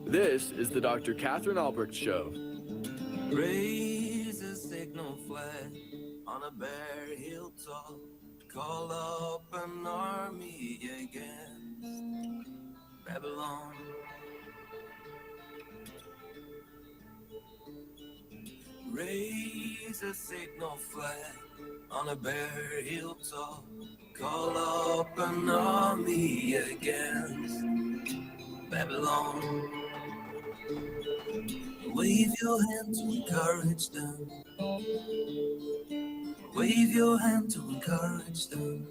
This is the Dr. Katherine Albrecht Show. Raise a signal flag on a bare hilltop. Call up an army against Babylon. Raise a signal flag on a bare hilltop. Call up an army against Babylon. Wave your hand to encourage them. Wave your hand to encourage them.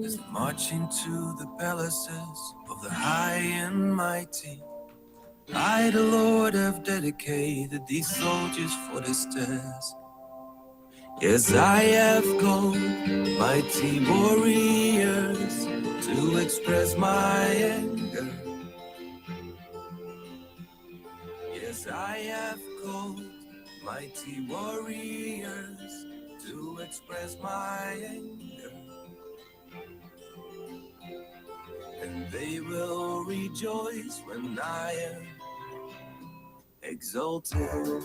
As they march into the palaces of the high and mighty. I, the Lord, have dedicated these soldiers for this task. Yes, I have called mighty warriors to express my anger. Yes, I have called mighty warriors to express my anger. And they will rejoice when I am exalted.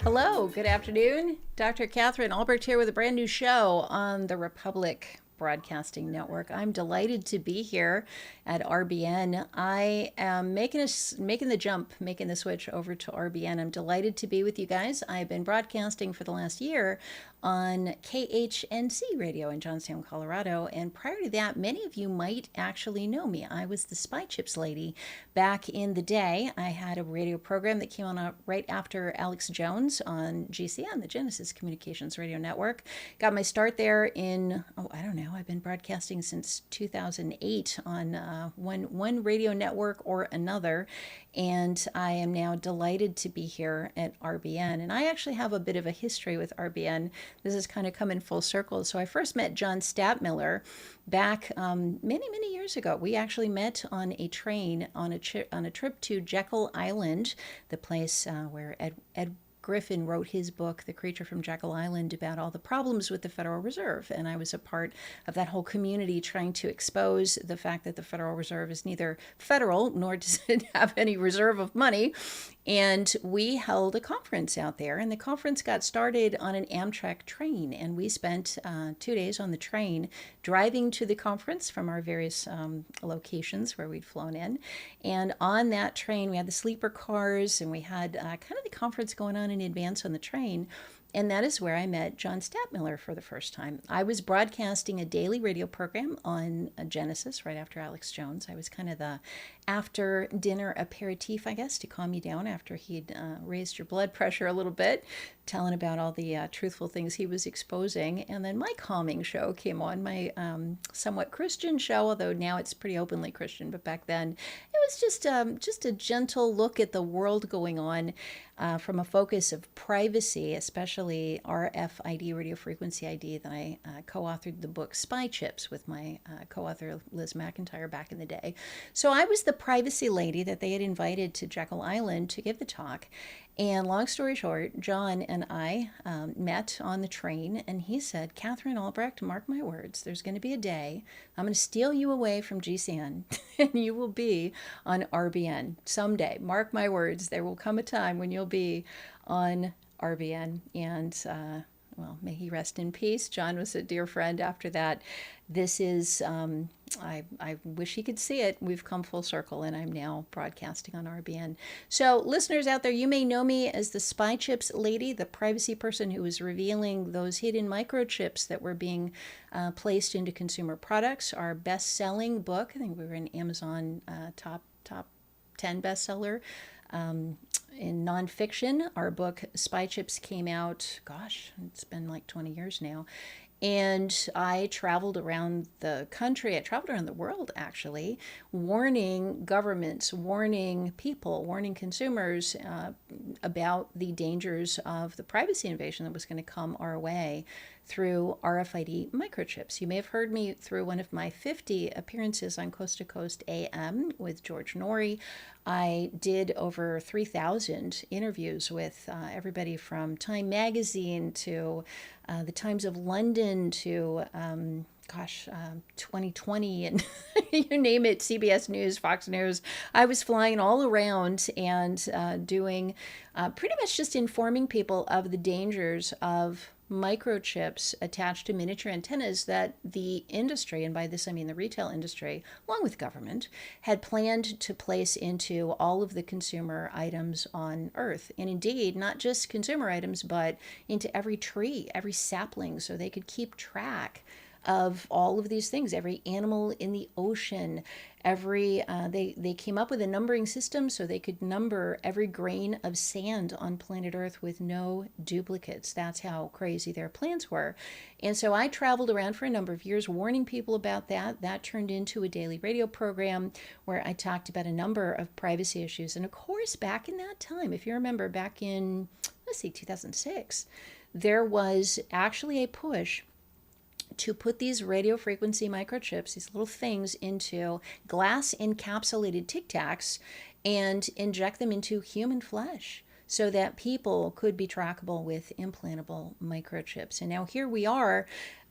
Hello, good afternoon. Dr. Katherine Albrecht here with a brand new show on the Republic Broadcasting Network. I'm delighted to be here at RBN. I am making the jump, making the switch over to RBN. I'm delighted to be with you guys. I've been broadcasting for the last year on KHNC radio in Johnstown, Colorado. And prior to that, many of you might actually know me. I was the Spy Chips lady back in the day. I had a radio program that came on right after Alex Jones on GCN, the Genesis Communications Radio Network. Got my start there in, I've been broadcasting since 2008 on one radio network or another. And I am now delighted to be here at RBN. And I actually have a bit of a history with RBN. This is kind of coming full circle. So I first met John Stadtmiller back many years ago. We actually met on a train on a trip to Jekyll Island, the place where Ed Griffin wrote his book, The Creature from Jekyll Island, about all the problems with the Federal Reserve. And I was a part of that whole community trying to expose the fact that the Federal Reserve is neither federal nor does it have any reserve of money. And we held a conference out there, and the conference got started on an Amtrak train. And we spent 2 days on the train driving to the conference from our various locations where we'd flown in. And on that train, we had the sleeper cars, and we had kind of the conference going on in advance on the train. And that is where I met John Stadtmiller for the first time. I was broadcasting a daily radio program on Genesis right after Alex Jones. I was kind of the after dinner aperitif, I guess, to calm you down after he'd raised your blood pressure a little bit, telling about all the truthful things he was exposing. And then my calming show came on, my somewhat Christian show, although now it's pretty openly Christian. But back then, it was just a gentle look at the world going on from a focus of privacy, especially RFID, radio frequency ID, that I co-authored the book Spy Chips with my co-author Liz McIntyre back in the day. So I was the privacy lady that they had invited to Jekyll Island to give the talk. And long story short, John and I met on the train, and he said, Katherine Albrecht, mark my words, there's going to be a day I'm going to steal you away from GCN, and you will be on RBN someday. Mark my words, there will come a time when you'll be on RBN. And well, may he rest in peace. John was a dear friend after that. This is, I wish he could see it. We've come full circle, and I'm now broadcasting on RBN. So listeners out there, you may know me as the Spy Chips lady, the privacy person who was revealing those hidden microchips that were being placed into consumer products. Our best-selling book, I think we were in Amazon top 10 bestseller. In nonfiction, our book Spy Chips came out, gosh, it's been like 20 years now. And I traveled around the country, I traveled around the world actually, warning governments, warning people, warning consumers about the dangers of the privacy invasion that was going to come our way through RFID microchips. You may have heard me through one of my 50 appearances on Coast to Coast AM with George Norrie. I did over 3,000 interviews with everybody from Time Magazine to the Times of London to 2020 and you name it, CBS News, Fox News. I was flying all around and doing pretty much just informing people of the dangers of microchips attached to miniature antennas that the industry, and by this I mean the retail industry, along with government, had planned to place into all of the consumer items on Earth. And indeed, not just consumer items, but into every tree, every sapling, so they could keep track of all of these things, every animal in the ocean, they came up with a numbering system so they could number every grain of sand on planet Earth with no duplicates. That's how crazy their plans were. And so I traveled around for a number of years warning people about that. That turned into a daily radio program where I talked about a number of privacy issues. And of course, back in that time, if you remember, back in, 2006, there was actually a push to put these radio frequency microchips, these little things, into glass encapsulated Tic Tacs and inject them into human flesh so that people could be trackable with implantable microchips. And now here we are,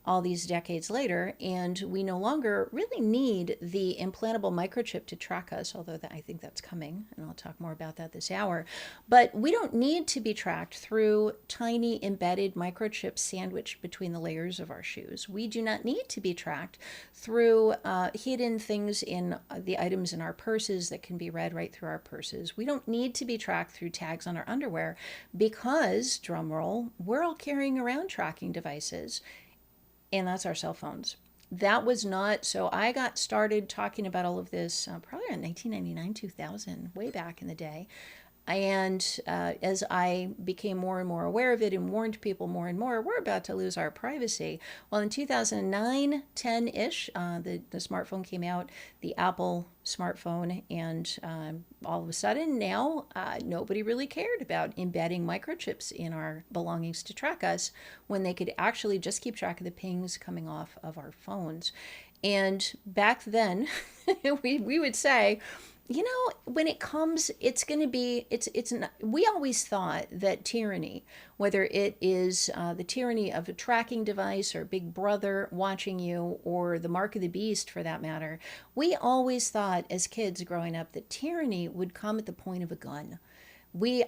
all these decades later, and we no longer really need the implantable microchip to track us, although I think that's coming, and I'll talk more about that this hour. But we don't need to be tracked through tiny embedded microchips sandwiched between the layers of our shoes. We do not need to be tracked through hidden things in the items in our purses that can be read right through our purses. We don't need to be tracked through tags on our underwear because, drum roll, we're all carrying around tracking devices, and that's our cell phones. That was not, so I got started talking about all of this probably in 1999, 2000, way back in the day. And as I became more and more aware of it and warned people more and more, we're about to lose our privacy. Well, in 2009, 10-ish, the smartphone came out, the Apple smartphone, and all of a sudden now nobody really cared about embedding microchips in our belongings to track us when they could actually just keep track of the pings coming off of our phones. And back then, we would say, when it comes, it's going to be, it's not, we always thought that tyranny, whether it is the tyranny of a tracking device or Big Brother watching you or the mark of the beast for that matter, we always thought as kids growing up that tyranny would come at the point of a gun.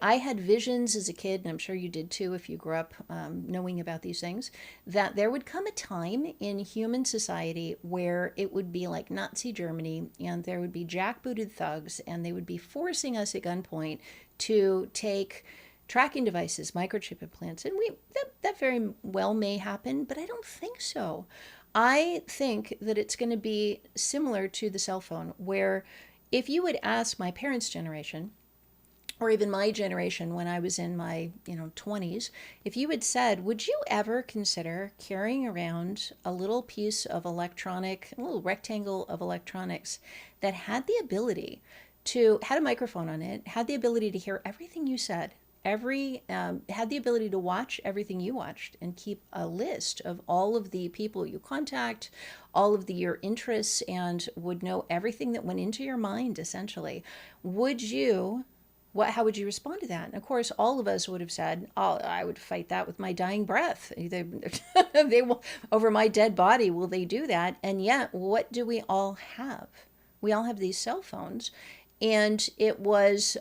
I had visions as a kid, and I'm sure you did too if you grew up knowing about these things, that there would come a time in human society where it would be like Nazi Germany, and there would be jackbooted thugs, and they would be forcing us at gunpoint to take tracking devices, microchip implants. And that very well may happen, but I don't think so. I think that it's going to be similar to the cell phone, where if you would ask my parents' generation, or even my generation when I was in my 20s, if you had said, would you ever consider carrying around a little piece of a little rectangle of electronics that had the ability had a microphone on it, had the ability to hear everything you said, had the ability to watch everything you watched, and keep a list of all of the people you contact, all of your interests, and would know everything that went into your mind, essentially, how would you respond to that? And of course, all of us would have said, "Oh, I would fight that with my dying breath. They will, over my dead body, will they do that?" And yet, what do we all have? We all have these cell phones, and it was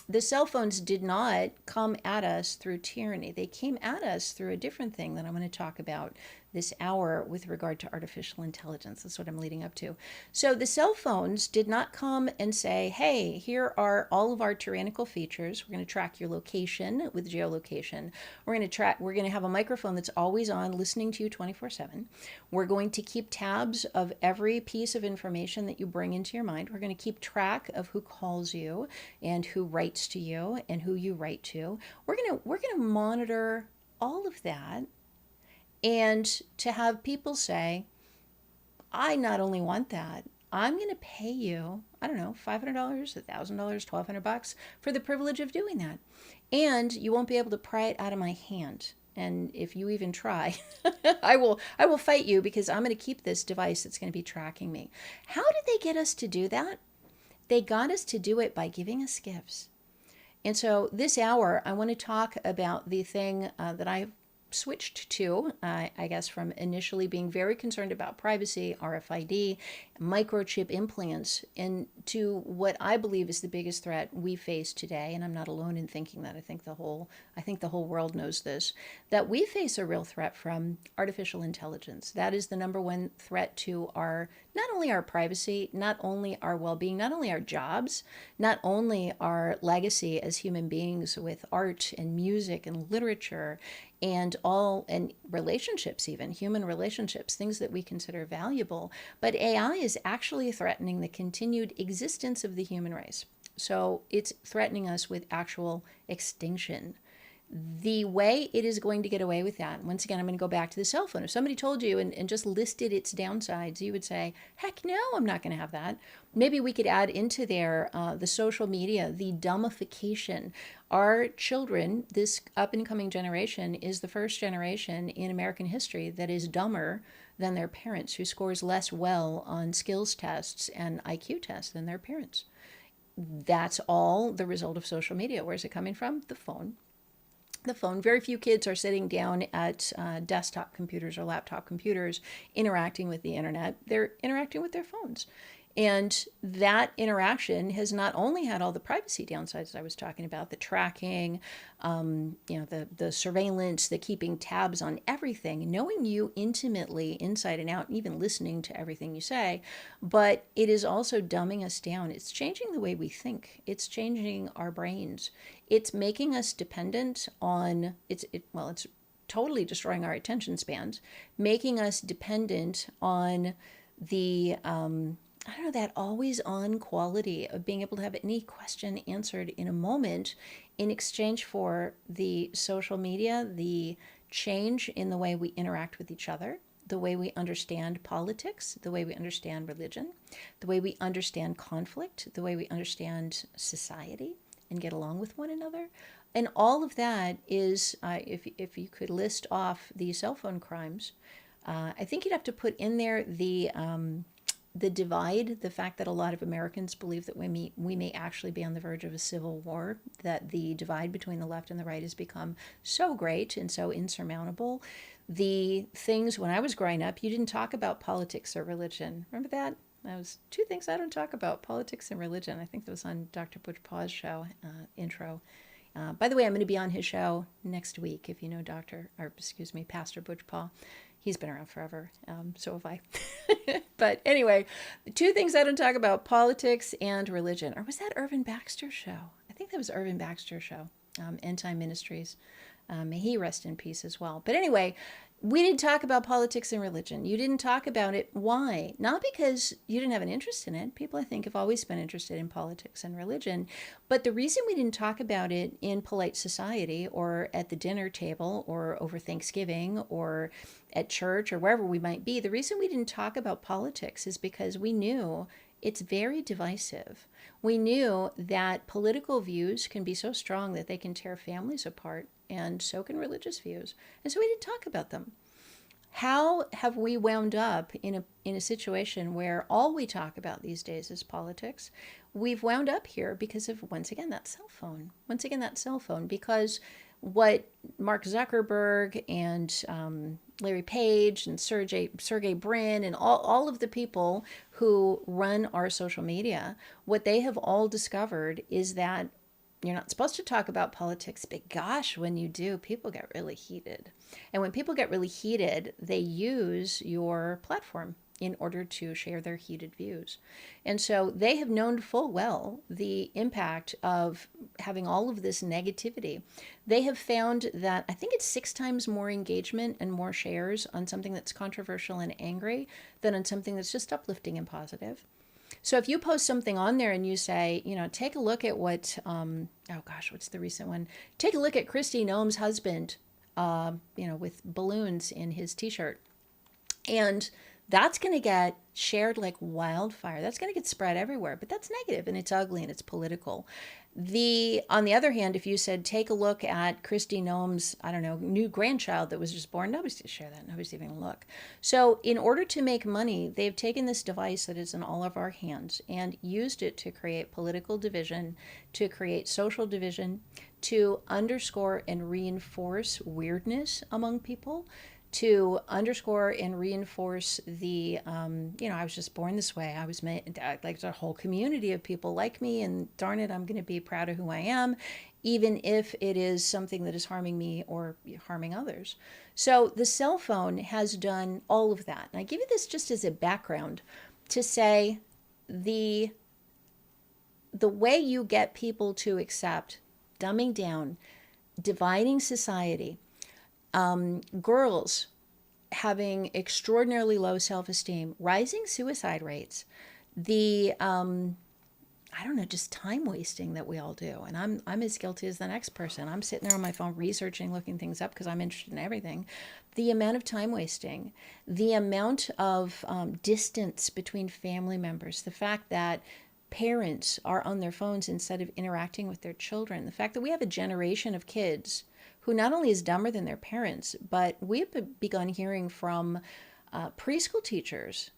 the cell phones did not come at us through tyranny. They came at us through a different thing that I'm going to talk about this hour with regard to artificial intelligence. That's what I'm leading up to. So the cell phones did not come and say, hey, here are all of our tyrannical features. We're going to track your location with geolocation. We're going to have a microphone that's always on, listening to you 24/7. We're going to keep tabs of every piece of information that you bring into your mind. We're going to keep track of who calls you and who writes to you and who you write to. We're going to monitor all of that. And to have people say, I not only want that, I'm going to pay you, I don't know, $500, $1,000, $1,200 for the privilege of doing that. And you won't be able to pry it out of my hand. And if you even try, I will fight you, because I'm going to keep this device that's going to be tracking me. How did they get us to do that? They got us to do it by giving us gifts. And so this hour, I want to talk about the thing that I switched to, I guess, from initially being very concerned about privacy, RFID, microchip implants, and to what I believe is the biggest threat we face today. And I'm not alone in thinking that. I think the whole world knows this, that we face a real threat from artificial intelligence. That is the number one threat to not only our privacy, not only our well-being, not only our jobs, not only our legacy as human beings with art and music and literature and relationships, even human relationships, things that we consider valuable. But AI is actually threatening the continued existence of the human race. So it's threatening us with actual extinction. The way it is going to get away with that, once again, I'm going to go back to the cell phone. If somebody told you and just listed its downsides, you would say, heck no, I'm not going to have that. Maybe we could add into there the social media, the dumbification. Our children, this up and coming generation, is the first generation in American history that is dumber than their parents, who scores less well on skills tests and IQ tests than their parents. That's all the result of social media. Where's it coming from? The phone. The phone. Very few kids are sitting down at desktop computers or laptop computers interacting with the internet. They're interacting with their phones. And that interaction has not only had all the privacy downsides I was talking about, the tracking, the surveillance, the keeping tabs on everything, knowing you intimately inside and out, and even listening to everything you say, but it is also dumbing us down. It's changing the way we think. It's changing our brains. It's making us dependent on, it's totally destroying our attention spans, making us dependent on the, that always on quality of being able to have any question answered in a moment in exchange for the social media, the change in the way we interact with each other, the way we understand politics, the way we understand religion, the way we understand conflict, the way we understand society and get along with one another. And all of that is, if you could list off the cell phone crimes, I think you'd have to put in there the divide, the fact that a lot of Americans believe that we may actually be on the verge of a civil war, that the divide between the left and the right has become so great and so insurmountable. The things, when I was growing up, you didn't talk about politics or religion. Remember that? That was two things I don't talk about, politics and religion. I think that was on Dr. Butch Paugh's show, intro. By the way, I'm going to be on his show next week, if you know Pastor Butch Paugh. He's been around forever, so have I. But anyway, two things I don't talk about, politics and religion. Or was that Irvin Baxter's show? I think that was Irvin Baxter's show, End Time Ministries. May he rest in peace as well. But anyway, we didn't talk about politics and religion. You didn't talk about it. Why? Not because you didn't have an interest in it. People, I think, have always been interested in politics and religion. But the reason we didn't talk about it in polite society or at the dinner table or over Thanksgiving or at church or wherever we might be, the reason we didn't talk about politics is because we knew it's very divisive. We knew that political views can be so strong that they can tear families apart, and so can religious views. And so we didn't talk about them. How have we wound up in a situation where all we talk about these days is politics? We've wound up here because of, once again, that cell phone. Because what Mark Zuckerberg and Larry Page and Sergey Brin and all of the people who run our social media, what they have all discovered is that you're not supposed to talk about politics, but gosh, when you do, people get really heated. And when people get really heated, they use your platform in order to share their heated views. And so they have known full well the impact of having all of this negativity. They have found that I think it's 6 times more engagement and more shares on something that's controversial and angry than on something that's just uplifting and positive. So if you post something on there and you say, take a look at what, what's the recent one? Take a look at Kristi Noem's husband, with balloons in his t-shirt. And That's going to get shared like wildfire. That's going to get spread everywhere, but that's negative and it's ugly and it's political. On the other hand, if you said, take a look at Christy Noem's, I don't know, new grandchild that was just born, nobody's going to share that. Nobody's even going to look. So in order to make money, they've taken this device that is in all of our hands and used it to create political division, to create social division, to underscore and reinforce weirdness among people, to underscore and reinforce the, I was just born this way. I was made, like, a whole community of people like me, and darn it, I'm going to be proud of who I am, even if it is something that is harming me or harming others. So the cell phone has done all of that. And I give you this just as a background to say the way you get people to accept dumbing down, dividing society, girls having extraordinarily low self-esteem, rising suicide rates, the I don't know, just time wasting that we all do. And I'm as guilty as the next person. I'm sitting there on my phone researching, looking things up because I'm interested in everything. The amount of time wasting, the amount of distance between family members, the fact that parents are on their phones instead of interacting with their children, the fact that we have a generation of kids who not only is dumber than their parents, but we have begun hearing from preschool teachers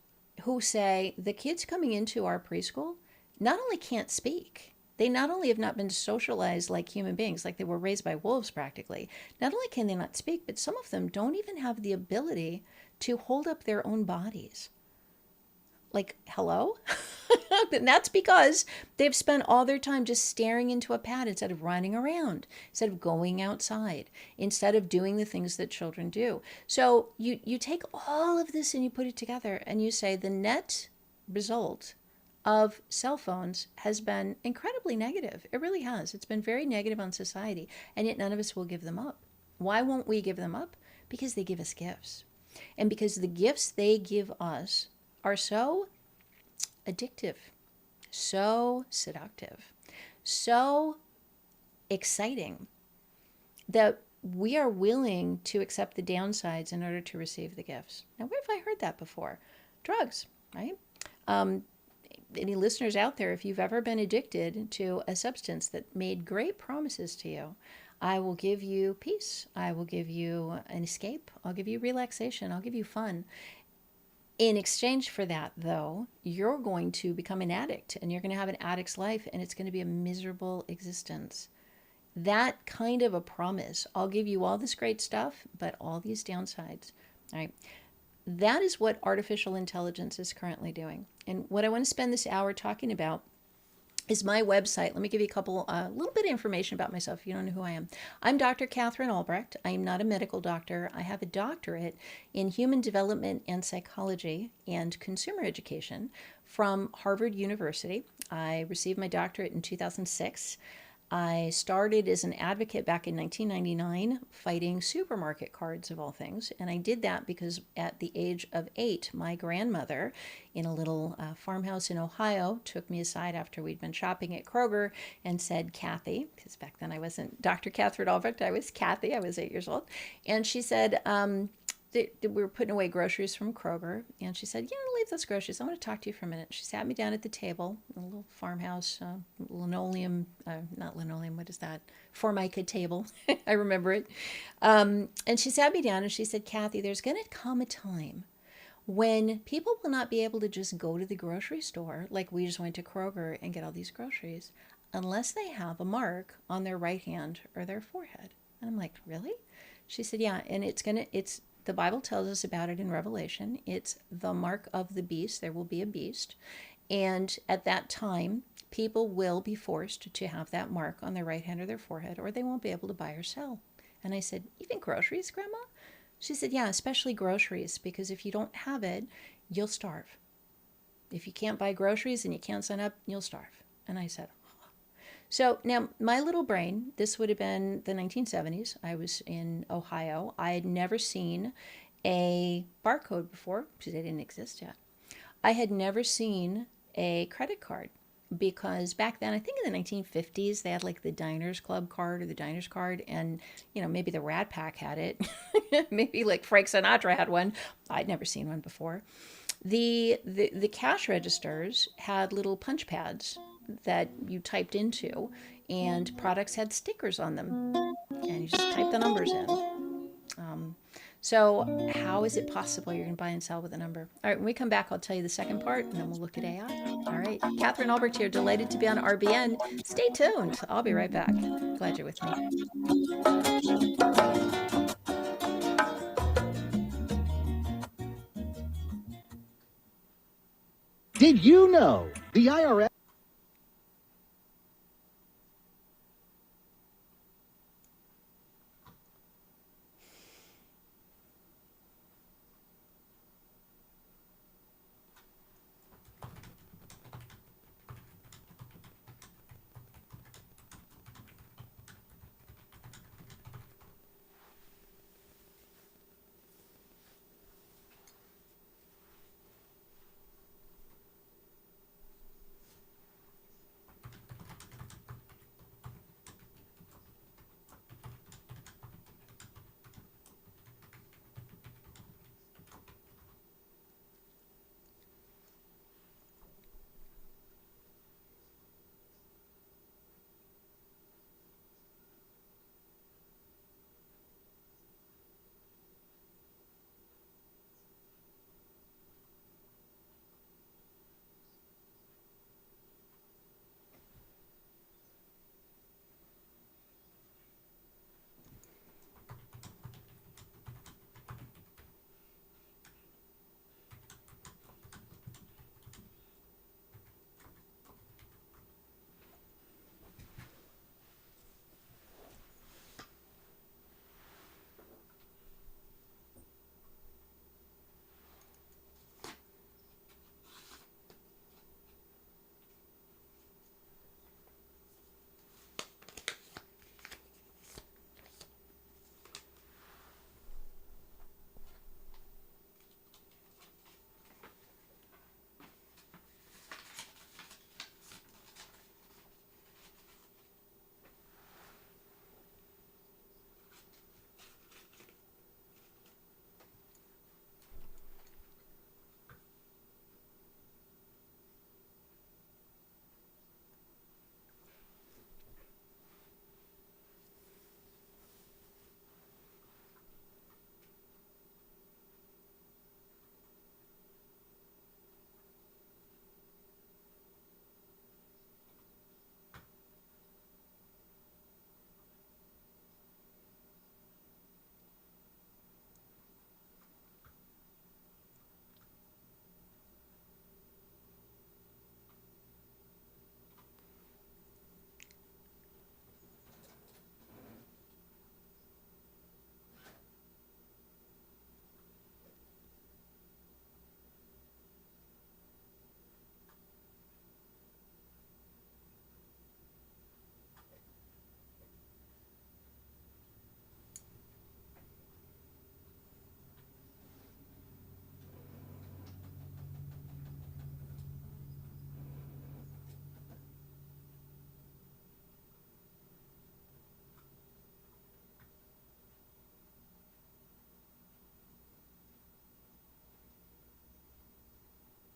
who say the kids coming into our preschool not only can't speak, they not only have not been socialized like human beings, like they were raised by wolves practically, not only can they not speak, but some of them don't even have the ability to hold up their own bodies. Like, hello? And that's because they've spent all their time just staring into a pad instead of running around, instead of going outside, instead of doing the things that children do. So you take all of this and you put it together and you say the net result of cell phones has been incredibly negative. It really has. It's been very negative on society, and yet none of us will give them up. Why won't we give them up? Because they give us gifts. And because the gifts they give us are so addictive, so seductive, so exciting that we are willing to accept the downsides in order to receive the gifts. Now, where have I heard that before? Drugs, right? Any listeners out there, if you've ever been addicted to a substance that made great promises to you, I will give you peace, I will give you an escape, I'll give you relaxation, I'll give you fun. In exchange for that, though, you're going to become an addict, and you're going to have an addict's life, and it's going to be a miserable existence. That kind of a promise, I'll give you all this great stuff, but all these downsides, right? That is what artificial intelligence is currently doing. And what I want to spend this hour talking about is my website. Let me give you a little bit of information about myself if you don't know who I am. I'm Dr. Katherine Albrecht. I am not a medical doctor. I have a doctorate in human development and psychology and consumer education from Harvard University. I received my doctorate in 2006. I started as an advocate back in 1999, fighting supermarket cards of all things. And I did that because at the age of 8, my grandmother in a little farmhouse in Ohio took me aside after we'd been shopping at Kroger and said, Kathy, because back then I wasn't Dr. Katherine Albrecht, I was Kathy, I was 8 years old. And she said, we were putting away groceries from Kroger, and she said, leave those groceries. I want to talk to you for a minute. She sat me down at the table, a little farmhouse, linoleum, not linoleum, what is that? Formica table. I remember it. And she sat me down and she said, Kathy, there's going to come a time when people will not be able to just go to the grocery store like we just went to Kroger and get all these groceries unless they have a mark on their right hand or their forehead. And I'm like, really? She said, yeah, and it's the Bible tells us about it in Revelation. It's the mark of the beast. There will be a beast. And at that time, people will be forced to have that mark on their right hand or their forehead, or they won't be able to buy or sell. And I said, even groceries, Grandma? She said, yeah, especially groceries, because if you don't have it, you'll starve. If you can't buy groceries and you can't sign up, you'll starve. And I said, so now my little brain, this would have been the 1970s. I was in Ohio. I had never seen a barcode before because they didn't exist yet. I had never seen a credit card because back then, I think in the 1950s, they had like the Diners Club card or the Diners card, and maybe the Rat Pack had it. Maybe like Frank Sinatra had one. I'd never seen one before. The cash registers had little punch pads that you typed into, and products had stickers on them, and you just type the numbers in. So how is it possible you're going to buy and sell with a number? All right, when we come back, I'll tell you the second part, and then we'll look at AI. All right, Katherine Albrecht here, delighted to be on RBN. Stay tuned. I'll be right back. Glad you're with me. Did you know the IRS?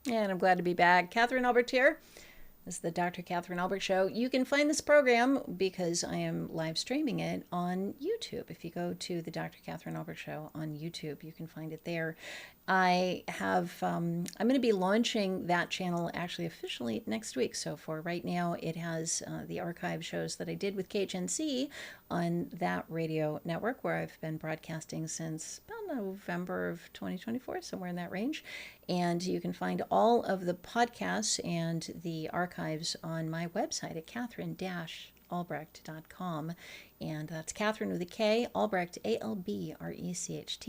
And I'm glad to be back. Katherine Albrecht here. This is the Dr. Katherine Albrecht Show. You can find this program, because I am live streaming it, on YouTube. If you go to the Dr. Katherine Albrecht Show on YouTube, you can find it there. I'm going to be launching that channel actually officially next week. So for right now, it has the archive shows that I did with KHNC on that radio network, where I've been broadcasting since about November of 2024, somewhere in that range. And you can find all of the podcasts and the archives on my website at Katherine-Albrecht.com. And that's Katherine with a K, Albrecht, Albrecht.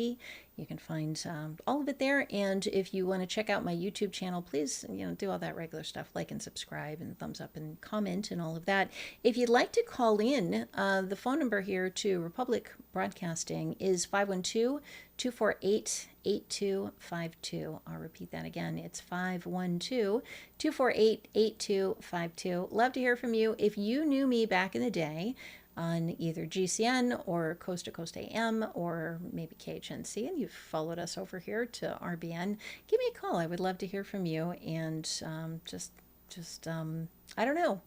You can find all of it there. And if you want to check out my YouTube channel, please, do all that regular stuff, like and subscribe and thumbs up and comment and all of that. If you'd like to call in, the phone number here to Republic Broadcasting is 512-248-8252. I'll repeat that again. It's 512-248-8252. Love to hear from you. If you knew me back in the day, on either GCN or Coast to Coast AM or maybe KHNC, and you've followed us over here to RBN, give me a call. I would love to hear from you, and just I don't know.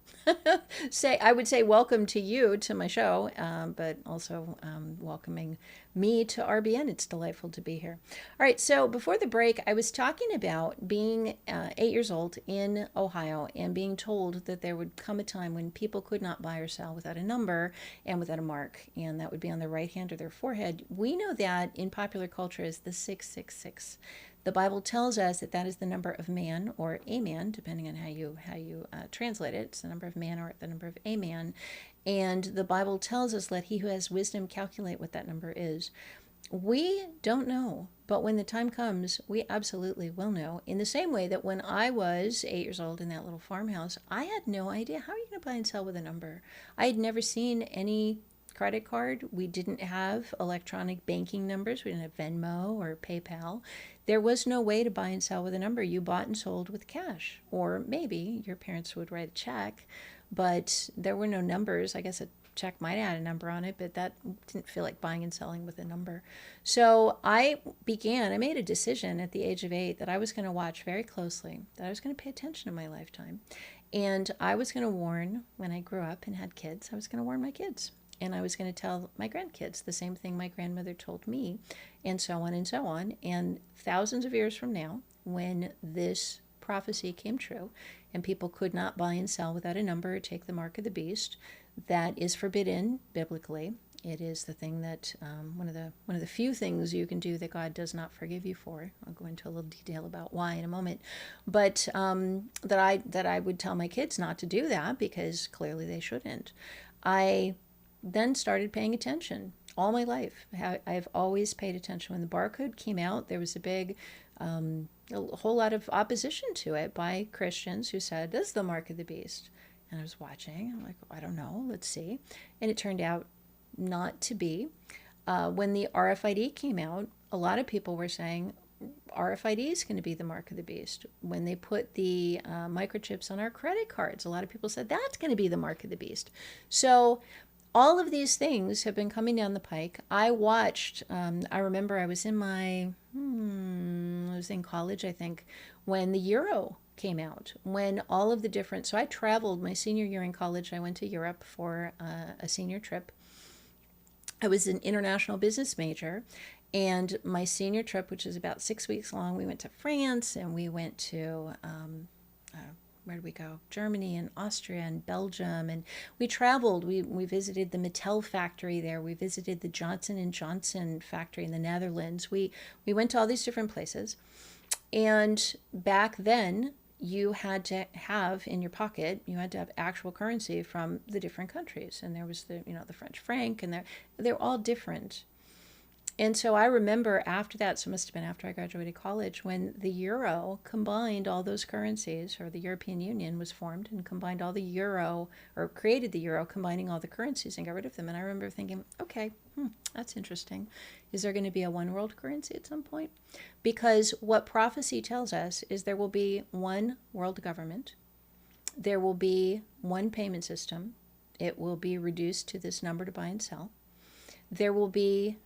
I would say welcome to you to my show, but also welcoming me to RBN. It's delightful to be here. All right, so before the break, I was talking about being 8 years old in Ohio and being told that there would come a time when people could not buy or sell without a number and without a mark, and that would be on their right hand or their forehead. We know that in popular culture as the 666. The Bible tells us that that is the number of man or a man, depending on how you translate it. It's the number of man or the number of a man. And the Bible tells us, let he who has wisdom calculate what that number is. We don't know, but when the time comes, we absolutely will know. In the same way that when I was 8 years old in that little farmhouse, I had no idea. How are you going to buy and sell with a number? I had never seen any credit card. We didn't have electronic banking numbers. We didn't have Venmo or PayPal. There was no way to buy and sell with a number. You bought and sold with cash, or maybe your parents would write a check, but there were no numbers. I guess a check might add a number on it, but that didn't feel like buying and selling with a number. So I made a decision at the age of 8 that I was going to watch very closely, that I was going to pay attention in my lifetime. And I was going to warn, when I grew up and had kids, I was going to warn my kids. And I was going to tell my grandkids the same thing my grandmother told me, and so on and so on. And thousands of years from now, when this prophecy came true, and people could not buy and sell without a number or take the mark of the beast, that is forbidden biblically. It is the thing that one of the few things you can do that God does not forgive you for. I'll go into a little detail about why in a moment, but that I would tell my kids not to do that because clearly they shouldn't. I then started paying attention all my life. I've always paid attention. When the barcode came out, there was a whole lot of opposition to it by Christians who said, this is the mark of the beast. And I was watching. I'm like, I don't know. Let's see. And it turned out not to be. When the RFID came out, a lot of people were saying, RFID is going to be the mark of the beast. When they put the microchips on our credit cards, a lot of people said, that's going to be the mark of the beast. So all of these things have been coming down the pike. I watched, I remember I was in college, I think, when the euro came out, when all of the different, so I traveled my senior year in college. I went to Europe for a senior trip. I was an international business major, and my senior trip, which is about 6 weeks long, we went to France and we went to, where did we go? Germany and Austria and Belgium. And we traveled. We visited the Mattel factory there. We visited the Johnson & Johnson factory in the Netherlands. We went to all these different places. And back then, you had to have in your pocket, you had to have actual currency from the different countries. And there was the French franc, and they're all different. And so I remember after that, so it must have been after I graduated college, when the euro combined all those currencies, or the European Union was formed and combined all the euro, or created the euro, combining all the currencies and got rid of them. And I remember thinking, okay, that's interesting. Is there going to be a one world currency at some point? Because what prophecy tells us is there will be one world government. There will be one payment system. It will be reduced to this number to buy and sell. There will be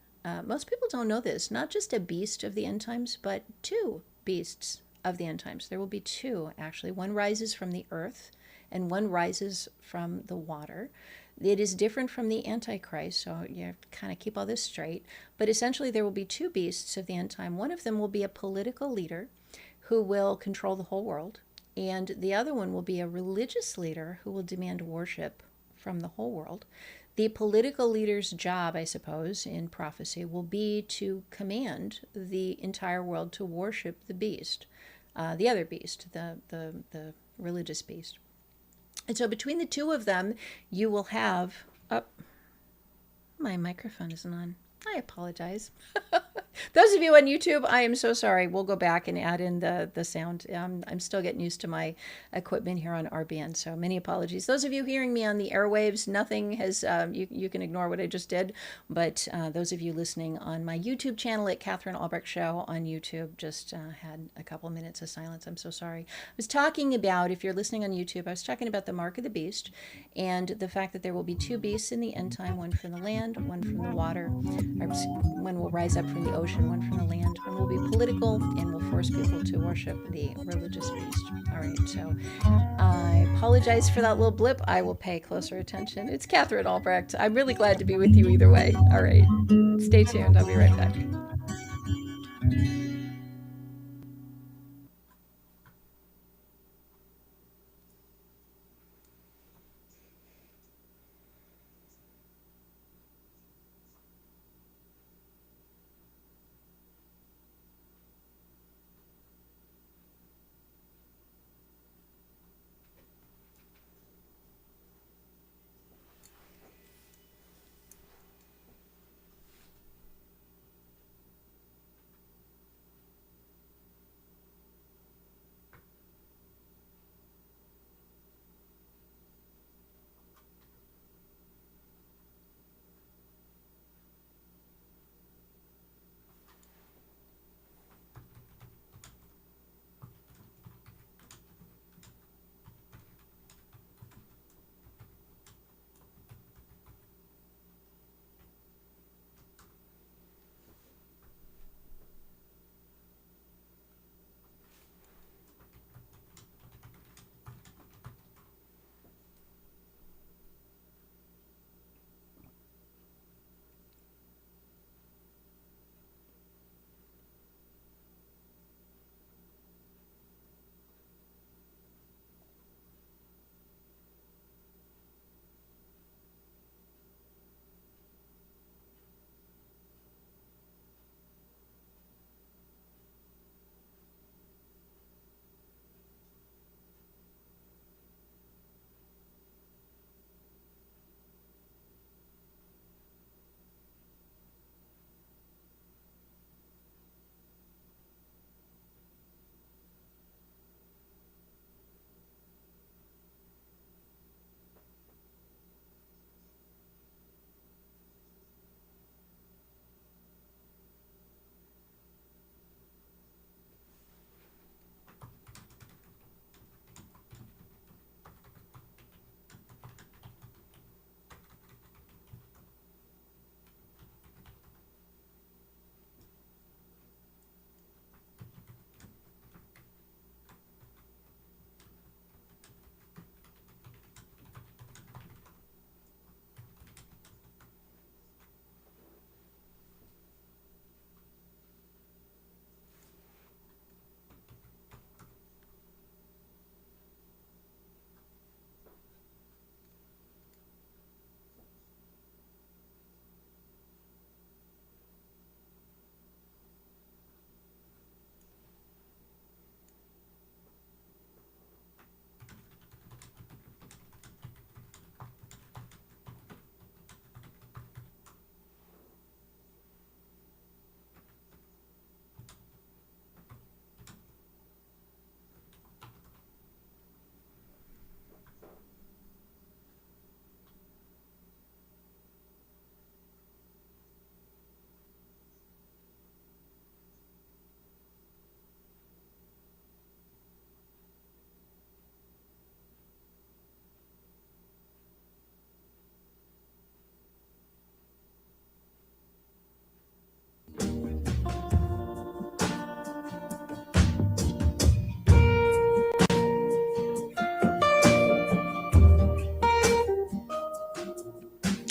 most people don't know this, not just a beast of the end times, but two beasts of the end times. There will be two, actually. One rises from the earth and one rises from the water. It is different from the Antichrist, so you have to kind of keep all this straight. But essentially, there will be two beasts of the end time. One of them will be a political leader who will control the whole world, and the other one will be a religious leader who will demand worship from the whole world. The political leader's job, I suppose, in prophecy will be to command the entire world to worship the beast, the other beast, the religious beast. And so between the two of them, you will have... Oh, my microphone isn't on. I apologize. Those of you on YouTube, I am so sorry. We'll go back and add in the sound. I'm still getting used to my equipment here on RBN, so many apologies. Those of you hearing me on the airwaves, nothing has, you can ignore what I just did, but those of you listening on my YouTube channel at Katherine Albrecht Show on YouTube just had a couple minutes of silence. I'm so sorry. I was talking about, if you're listening on YouTube, I was talking about the mark of the beast and the fact that there will be two beasts in the end time, one from the land, one from the water, or one will rise up from the ocean, one from the land. One will be political and will force people to worship the religious beast. All right, so I apologize for that little blip. I will pay closer attention. It's Katherine Albrecht. I'm really glad to be with you either way. All right, stay tuned. I'll be right back.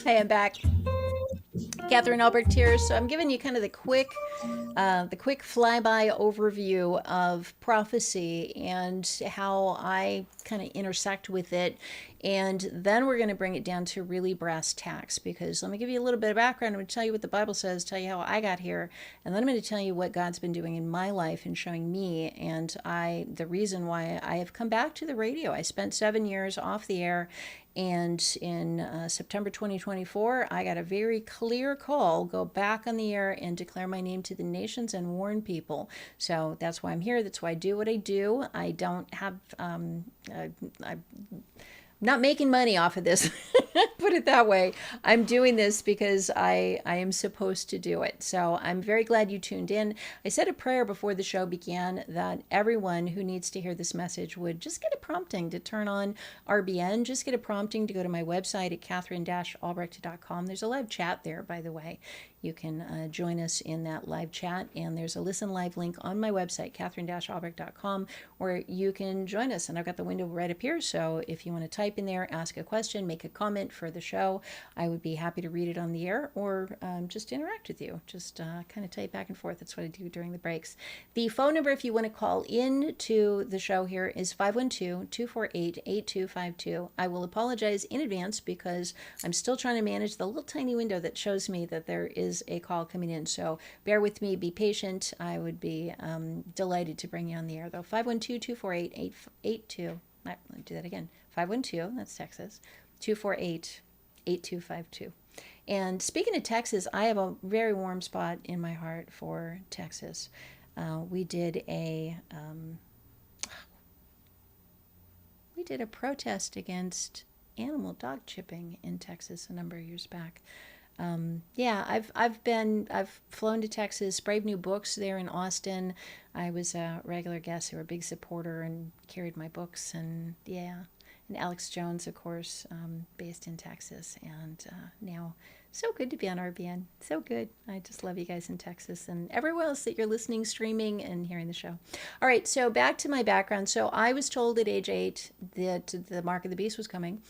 Hey, I'm back. Katherine Albrecht here. So I'm giving you kind of the quick flyby overview of prophecy and how I kind of intersect with it. And then we're going to bring it down to really brass tacks, because let me give you a little bit of background. I'm going to tell you what the Bible says, tell you how I got here, and then I'm going to tell you what God's been doing in my life and showing me, and the reason why I have come back to the radio. I spent 7 years off the air, and in September 2024, I got a very clear call, go back on the air and declare my name to to the nations and warn people. So that's why I'm here. That's why I do what I do. I don't have, I'm not making money off of this. Put it that way. I'm doing this because I am supposed to do it. So I'm very glad you tuned in. I said a prayer before the show began that everyone who needs to hear this message would just get a prompting to turn on RBN, just get a prompting to go to my website at Katherine-Albrecht.com. There's a live chat there, by the way. You can join us in that live chat, and there's a listen live link on my website, Katherine-Albrecht.com, where you can join us. And I've got the window right up here, so if you want to type in there, ask a question, make a comment for the show, I would be happy to read it on the air, or just interact with you. Just kind of type back and forth. That's what I do during the breaks. The phone number, if you want to call in to the show here, is 512-248-8252. I will apologize in advance because I'm still trying to manage the little tiny window that shows me that there is a call coming in. So bear with me, be patient. I would be delighted to bring you on the air, though. 512-248-8252. Let me do that again. 512, that's Texas, 248-8252. And speaking of Texas, I have a very warm spot in my heart for Texas. We did a protest against animal dog chipping in Texas a number of years back. I've flown to Texas, Brave New Books there in Austin. I was a regular guest. They were a big supporter and carried my books, and and Alex Jones, of course, based in Texas, and now so good to be on RBN. So good. I just love you guys in Texas and everywhere else that you're listening, streaming, and hearing the show. All right, so back to my background. So I was told at age 8 that the mark of the beast was coming.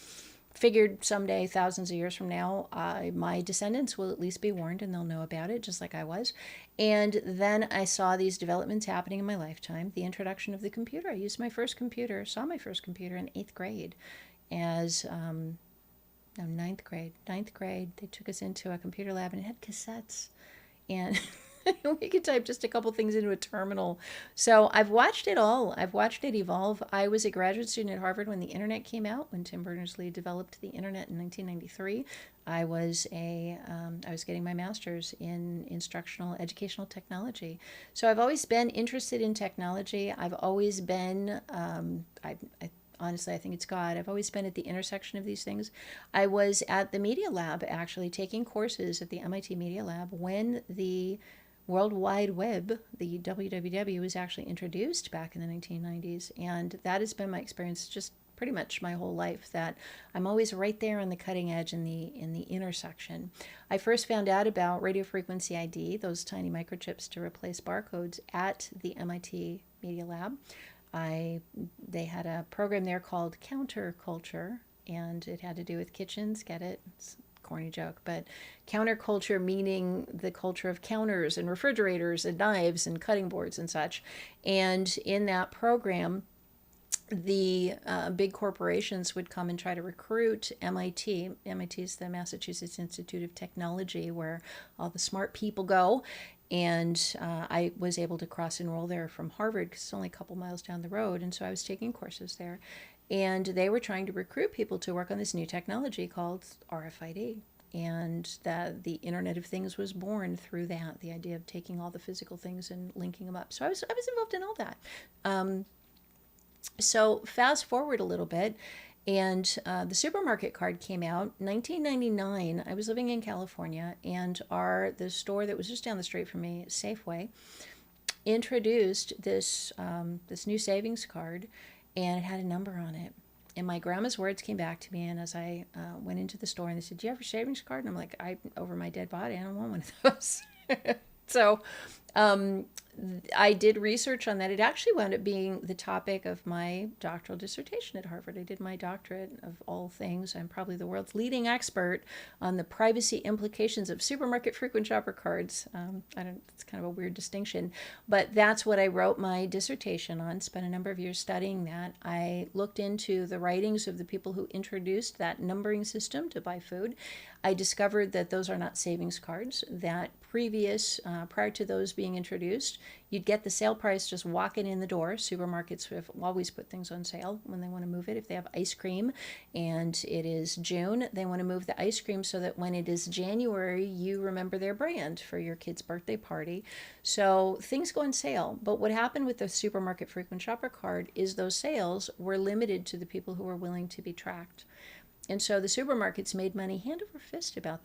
Figured someday, thousands of years from now, my descendants will at least be warned and they'll know about it, just like I was. And then I saw these developments happening in my lifetime. The introduction of the computer. I saw my first computer in 8th grade as, ninth grade. They took us into a computer lab and it had cassettes. And we could type just a couple things into a terminal. So I've watched it all. I've watched it evolve. I was a graduate student at Harvard when the internet came out, when Tim Berners-Lee developed the internet in 1993. I was getting my master's in instructional educational technology. So I've always been interested in technology. I've always been, honestly, I think it's God. I've always been at the intersection of these things. I was at the Media Lab, actually, taking courses at the MIT Media Lab when the World Wide Web, the WWW, was actually introduced back in the 1990s. And that has been my experience just pretty much my whole life, that I'm always right there on the cutting edge in the intersection. I first found out about radio frequency ID, those tiny microchips to replace barcodes, at the MIT Media Lab. They had a program there called Counterculture, and it had to do with kitchens. Get it? It's a corny joke, but counterculture meaning the culture of counters and refrigerators and knives and cutting boards and such. And in that program, the big corporations would come and try to recruit MIT. MIT is the Massachusetts Institute of Technology, where all the smart people go. And I was able to cross-enroll there from Harvard because it's only a couple miles down the road. And so I was taking courses there. And they were trying to recruit people to work on this new technology called RFID. And that the Internet of Things was born through that, the idea of taking all the physical things and linking them up. So I was involved in all that. So fast forward a little bit, and the supermarket card came out 1999. I was living in California, and the store that was just down the street from me, Safeway, introduced this new savings card, and it had a number on it. And my grandma's words came back to me, and as I went into the store, and they said, "Do you have a savings card?" And I'm like, over my dead body, I don't want one of those. So I did research on that. It actually wound up being the topic of my doctoral dissertation at Harvard. I did my doctorate of all things. I'm probably the world's leading expert on the privacy implications of supermarket frequent shopper cards. It's kind of a weird distinction, but that's what I wrote my dissertation on, spent a number of years studying that. I looked into the writings of the people who introduced that numbering system to buy food. I discovered that those are not savings cards, that prior to those being introduced. You'd get the sale price just walking in the door. Supermarkets have always put things on sale when they want to move it. If they have ice cream and it is June, they want to move the ice cream so that when it is January, you remember their brand for your kid's birthday party. So things go on sale. But what happened with the supermarket frequent shopper card is those sales were limited to the people who were willing to be tracked. And so the supermarkets made money hand over fist about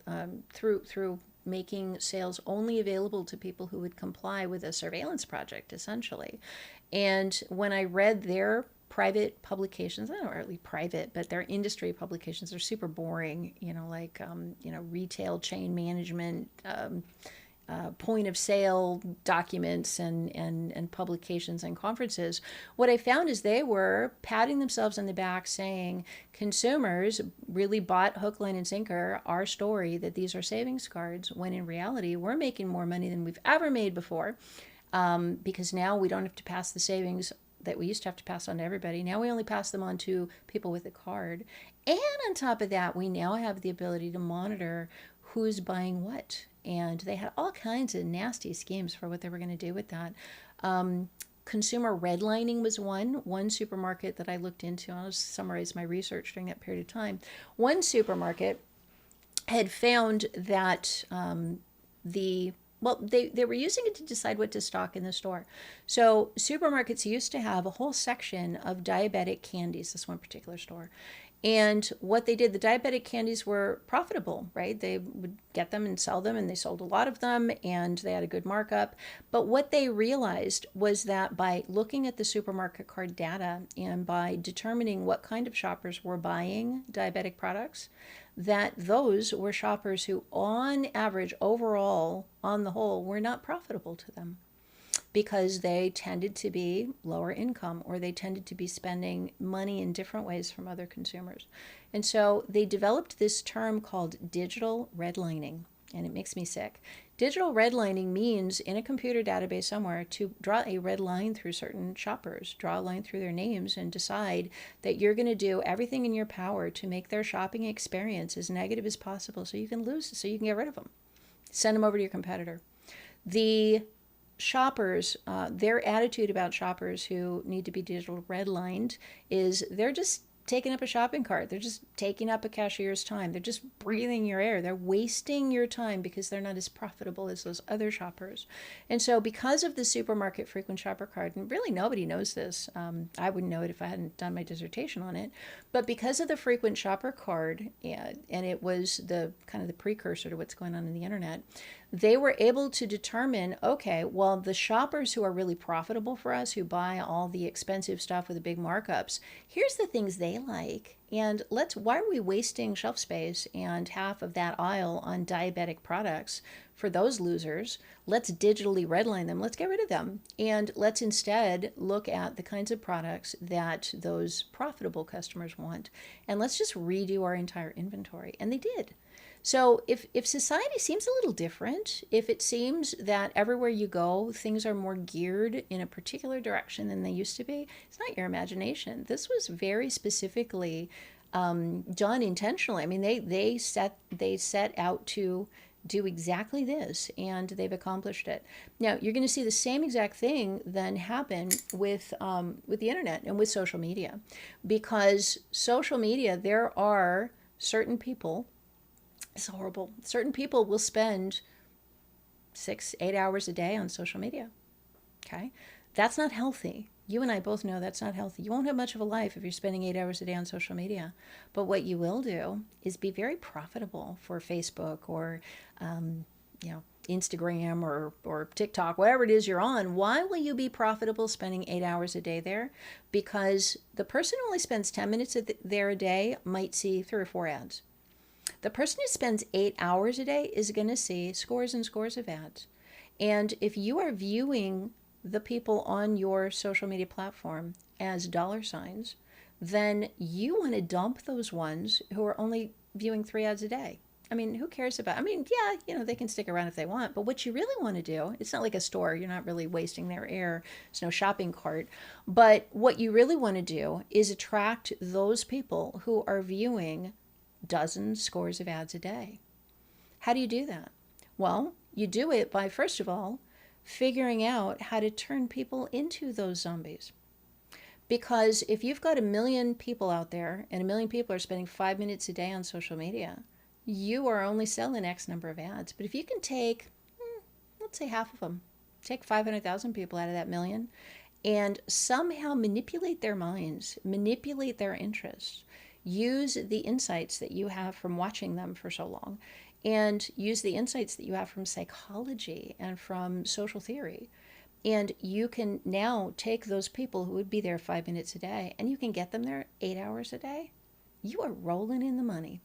through making sales only available to people who would comply with a surveillance project, essentially. And when I read their private publications, not really private, but their industry publications are super boring, like, retail chain management, point of sale documents and publications and conferences. What I found is they were patting themselves on the back saying consumers really bought hook, line, and sinker our story that these are savings cards, when in reality we're making more money than we've ever made before, because now we don't have to pass the savings that we used to have to pass on to everybody. Now we only pass them on to people with a card. And on top of that, we now have the ability to monitor who's buying what. And they had all kinds of nasty schemes for what they were going to do with that. Consumer redlining was one supermarket that I looked into. I'll just summarize my research during that period of time. One supermarket had found that they were using it to decide what to stock in the store. So supermarkets used to have a whole section of diabetic candies, this one particular store. And what they did, the diabetic candies were profitable, right? They would get them and sell them, and they sold a lot of them, and they had a good markup. But what they realized was that by looking at the supermarket card data and by determining what kind of shoppers were buying diabetic products, that those were shoppers who, on average, overall, on the whole, were not profitable to them, because they tended to be lower income, or they tended to be spending money in different ways from other consumers. And so they developed this term called digital redlining, and it makes me sick. Digital redlining means in a computer database somewhere to draw a red line through certain shoppers, draw a line through their names, and decide that you're going to do everything in your power to make their shopping experience as negative as possible so you can get rid of them. Send them over to your competitor. The shoppers, their attitude about shoppers who need to be digital redlined is they're just taking up a shopping cart. They're just taking up a cashier's time. They're just breathing your air. They're wasting your time because they're not as profitable as those other shoppers. And so because of the supermarket frequent shopper card, and really nobody knows this, I wouldn't know it if I hadn't done my dissertation on it, but because of the frequent shopper card, and it was the kind of the precursor to what's going on in the internet, they were able to determine, okay, well, the shoppers who are really profitable for us, who buy all the expensive stuff with the big markups, here's the things they like. And why are we wasting shelf space and half of that aisle on diabetic products for those losers? Let's digitally redline them. Let's get rid of them. And let's instead look at the kinds of products that those profitable customers want. And let's just redo our entire inventory. And they did. So if society seems a little different, if it seems that everywhere you go, things are more geared in a particular direction than they used to be, it's not your imagination. This was very specifically done intentionally. I mean, they set out to do exactly this, and they've accomplished it. Now, you're going to see the same exact thing then happen with the internet and with social media, because social media, there are certain people. It's horrible. Certain people will spend 6-8 hours a day on social media. Okay? That's not healthy. You and I both know that's not healthy. You won't have much of a life if you're spending 8 hours a day on social media. But what you will do is be very profitable for Facebook or, Instagram or TikTok, whatever it is you're on. Why will you be profitable spending 8 hours a day there? Because the person who only spends 10 minutes there a day might see 3 or 4 ads. The person who spends 8 hours a day is going to see scores and scores of ads. And if you are viewing the people on your social media platform as dollar signs, then you want to dump those ones who are only viewing 3 ads a day. I mean, who cares about, they can stick around if they want, but what you really want to do, it's not like a store, you're not really wasting their air, it's no shopping cart, but what you really want to do is attract those people who are viewing dozens, scores of ads a day. How do you do that? Well, you do it by, first of all, figuring out how to turn people into those zombies. Because if you've got 1 million people out there and 1 million people are spending 5 minutes a day on social media, you are only selling X number of ads. But if you can take, let's say half of them, take 500,000 people out of that million and somehow manipulate their minds, manipulate their interests, use the insights that you have from watching them for so long, and use the insights that you have from psychology and from social theory. And you can now take those people who would be there 5 minutes a day and you can get them there 8 hours a day. You are rolling in the money.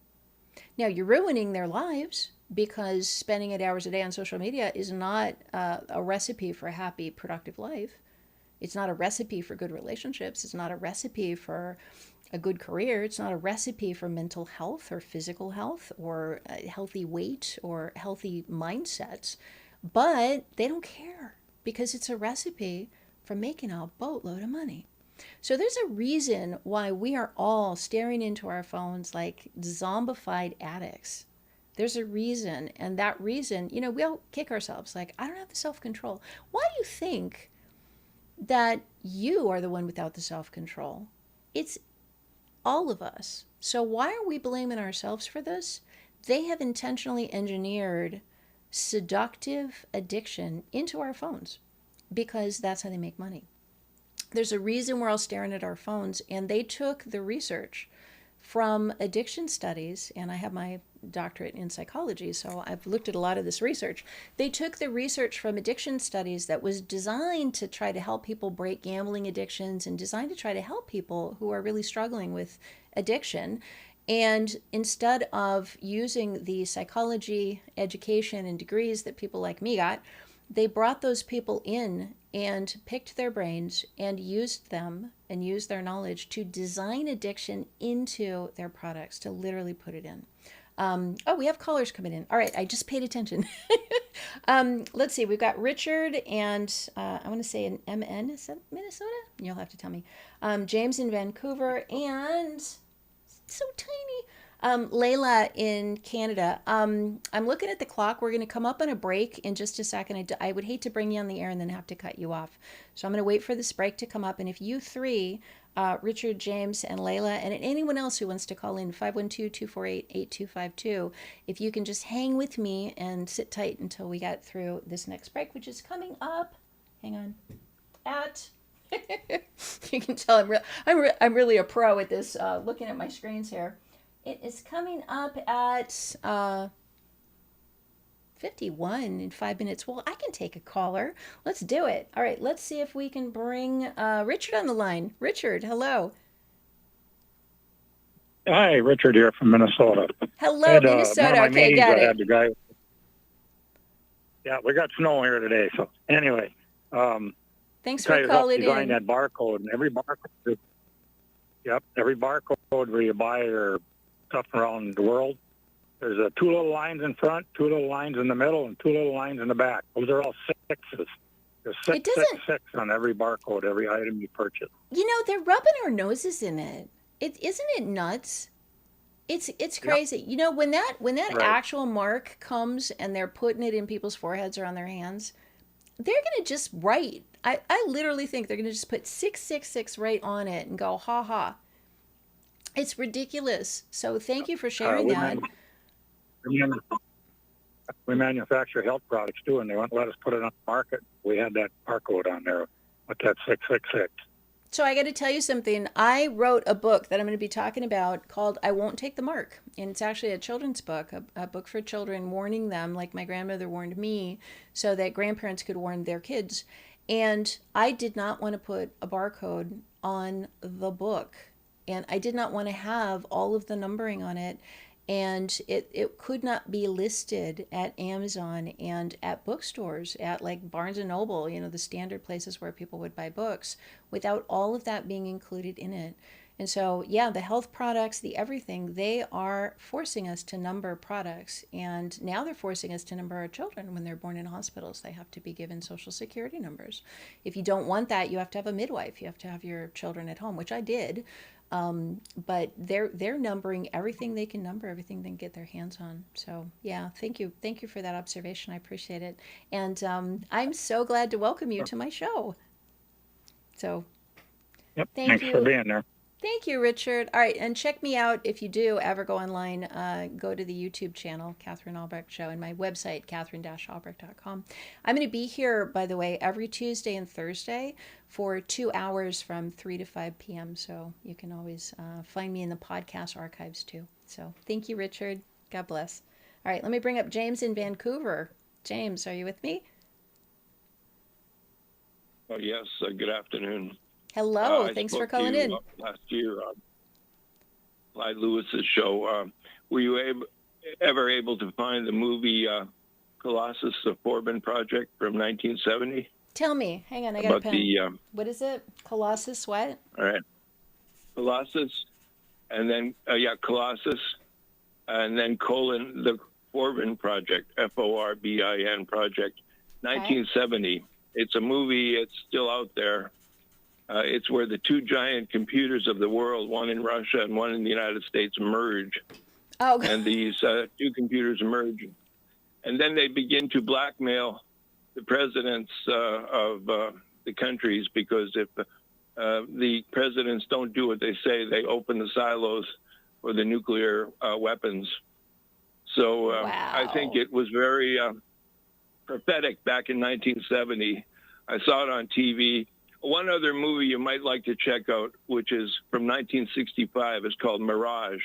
Now, you're ruining their lives because spending 8 hours a day on social media is not a recipe for a happy, productive life. It's not a recipe for good relationships. It's not a recipe for a good career. It's not a recipe for mental health or physical health or a healthy weight or healthy mindsets. But they don't care because it's a recipe for making a boatload of money. So there's a reason why we are all staring into our phones like zombified addicts. There's a reason, and that reason, we all kick ourselves like, I don't have the self-control. Why do you think that you are the one without the self-control? It's all of us. So why are we blaming ourselves for this? They have intentionally engineered seductive addiction into our phones because that's how they make money. There's a reason we're all staring at our phones, and they took the research from addiction studies, and I have my doctorate in psychology, so I've looked at a lot of this research. They took the research from addiction studies that was designed to try to help people break gambling addictions and designed to try to help people who are really struggling with addiction. And instead of using the psychology, education, and degrees that people like me got, they brought those people in and picked their brains and used them and used their knowledge to design addiction into their products, to literally put it in. We have callers coming in. All right, I just paid attention. Let's see, we've got Richard and I want to say an MN, is that Minnesota? You'll have to tell me. James in Vancouver and so tiny. Layla in Canada. I'm looking at the clock. We're going to come up on a break in just a second. I would hate to bring you on the air and then have to cut you off. So I'm going to wait for this break to come up. And if you three, Richard, James, and Layla, and anyone else who wants to call in, 512-248-8252, if you can just hang with me and sit tight until we get through this next break, which is coming up. Hang on. At... you can tell I'm really a pro at this, looking at my screens here. It is coming up at 51 in 5 minutes. Well, I can take a caller. Let's do it. All right, let's see if we can bring Richard on the line. Richard, hello. Hi, Richard here from Minnesota. Hello, Minnesota. Okay, got it. I had the guy. Yeah, we got snow here today. So anyway, thanks for calling in. Design that barcode, and every barcode. Yep, every barcode where you buy or stuff around the world, there's 2 little lines in front, 2 little lines in the middle, and 2 little lines in the back. Those are all sixes. There's six on every barcode, every item you purchase. They're rubbing our noses in it. Isn't it nuts? It's crazy. Yep. When that right. Actual mark comes and they're putting it in people's foreheads or on their hands, they're going to just write. I literally think they're going to just put 666 right on it and go, ha ha. It's ridiculous. So thank you for sharing that. We manufacture health products too, and they won't let us put it on the market. We had that barcode on there with that 666. So I got to tell you something. I wrote a book that I'm going to be talking about called I Won't Take the Mark. And it's actually a children's book, a book for children, warning them like my grandmother warned me so that grandparents could warn their kids. And I did not want to put a barcode on the book. And I did not want to have all of the numbering on it. And it could not be listed at Amazon and at bookstores, at like Barnes and Noble, the standard places where people would buy books, without all of that being included in it. And so, the health products, the everything, they are forcing us to number products. And now they're forcing us to number our children when they're born in hospitals. They have to be given Social Security numbers. If you don't want that, you have to have a midwife. You have to have your children at home, which I did. But they're numbering everything they can number, everything they can get their hands on. So yeah, thank you for that observation. I appreciate it, and I'm so glad to welcome you to my show. So Yep. thank Thanks you. for being there. Thank you, Richard. All right, and check me out if you do ever go online. Go to the YouTube channel, Katherine Albrecht Show, and my website, katherine-albrecht.com. I'm going to be here, by the way, every Tuesday and Thursday for 2 hours from 3 to 5 p.m. So you can always find me in the podcast archives too. So thank you, Richard. God bless. All right, let me bring up James in Vancouver. James, are you with me? Oh, yes. Good afternoon. Hello. I Thanks for spoke to calling you, in. last year on Clyde Lewis's show. Were you ever able to find the movie Colossus, the Forbin Project from 1970? Tell me. Hang on, I got a About pen. What is it? Colossus what? All right. Colossus, and then, Colossus, and then the Forbin Project, Forbin Project, 1970. It's a movie. It's still out there. It's where the two giant computers of the world, one in Russia and one in the United States, merge. Oh. And these two computers merge. And then they begin to blackmail the presidents of the countries, because if the presidents don't do what they say, they open the silos for the nuclear weapons. So Wow. I think it was very prophetic back in 1970. I saw it on TV. One other movie you might like to check out, which is from 1965, is called Mirage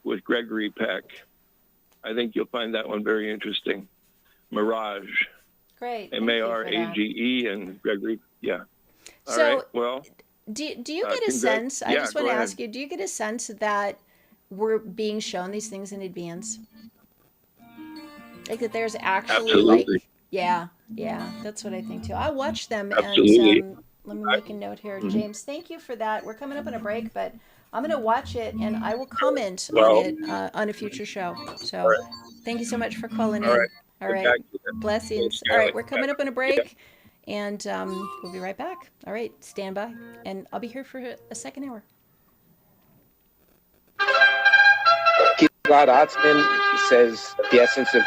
with Gregory Peck. I think you'll find that one very interesting. Mirage. Great. M-A-R-A-G-E and Gregory. Yeah. All So, right. Well, do you get a sense, I just want to ask you, do you get a sense that we're being shown these things in advance? Like that there's actually absolutely. yeah, that's what I think too. I watch them Absolutely. and let me make a note here. James, thank you for that. We're coming up on a break, but I'm going to watch it and I will comment on it on a future show. So thank you so much for calling in. All right. Blessings. All right. We're coming up on a break and we'll be right back. All right. Stand by. And I'll be here for a second hour. Gilad Atzmon says the essence of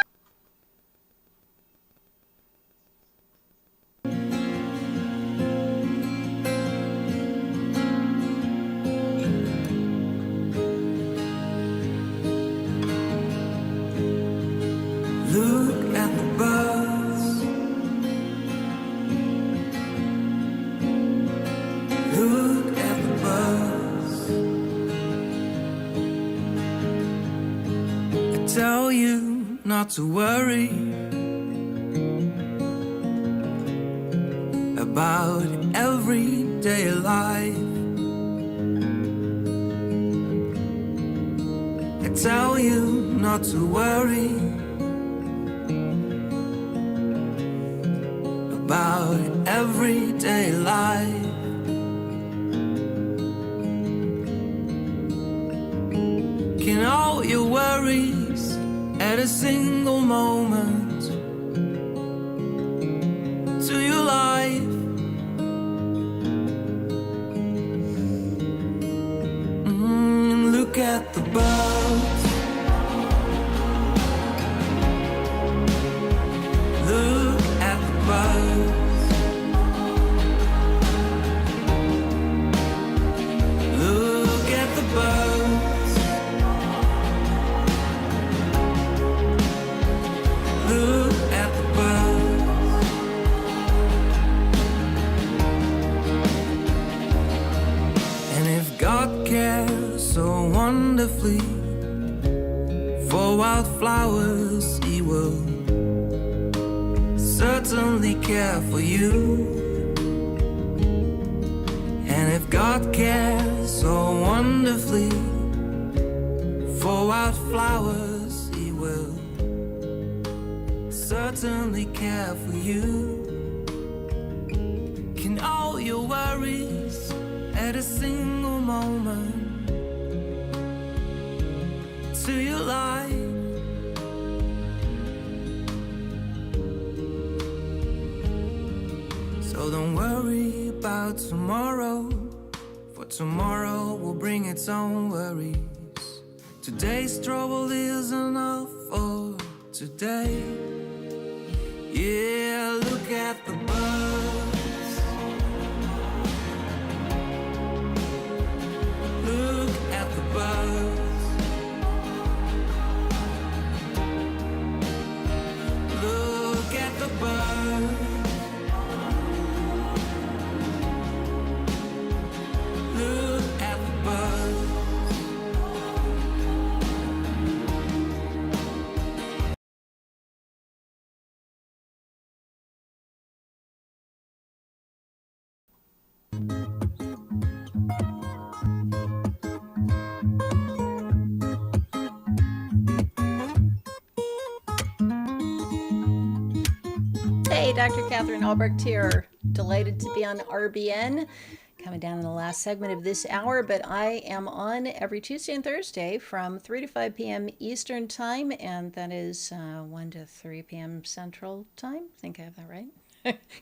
Look at the birds. Look at the birds. I tell you not to worry about everyday life. I tell you not to worry about everyday life. Can all your worries add a single moment to your life? Look at the birds. Look at the birds. Look at the birds. Look at the birds. And if God cares so wonderfully for wildflowers, He will certainly care for you. And if God cares so wonderfully for wildflowers, He will certainly care for you. Can all your worries add a single moment to your life? So don't worry about tomorrow, for tomorrow will bring its own worries. Today's trouble is enough for today. Yeah, look at the birds. Look at the birds. Look at the birds. Look at the birds. Hey, Dr. Katherine Albrecht here. Delighted to be on RBN. Coming down in the last segment of this hour, but I am on every Tuesday and Thursday from 3 to 5 p.m. Eastern Time, and that is 1 to 3 p.m. Central Time. I think I have that right.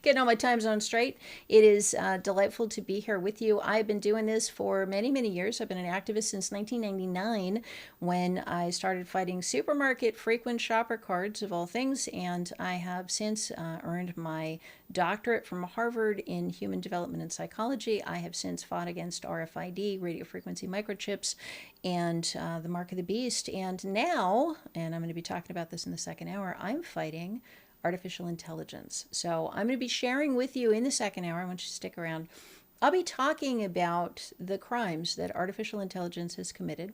Getting all my time zone straight. It is delightful to be here with you. I've been doing this for many, many years. I've been an activist since 1999 when I started fighting supermarket frequent shopper cards of all things, and I have since earned my doctorate from Harvard in human development and psychology. I have since fought against RFID, radio frequency microchips, and the mark of the beast. And now, and I'm going to be talking about this in the second hour, I'm fighting artificial intelligence. So I'm going to be sharing with you in the second hour. I want you to stick around. I'll be talking about the crimes that artificial intelligence has committed.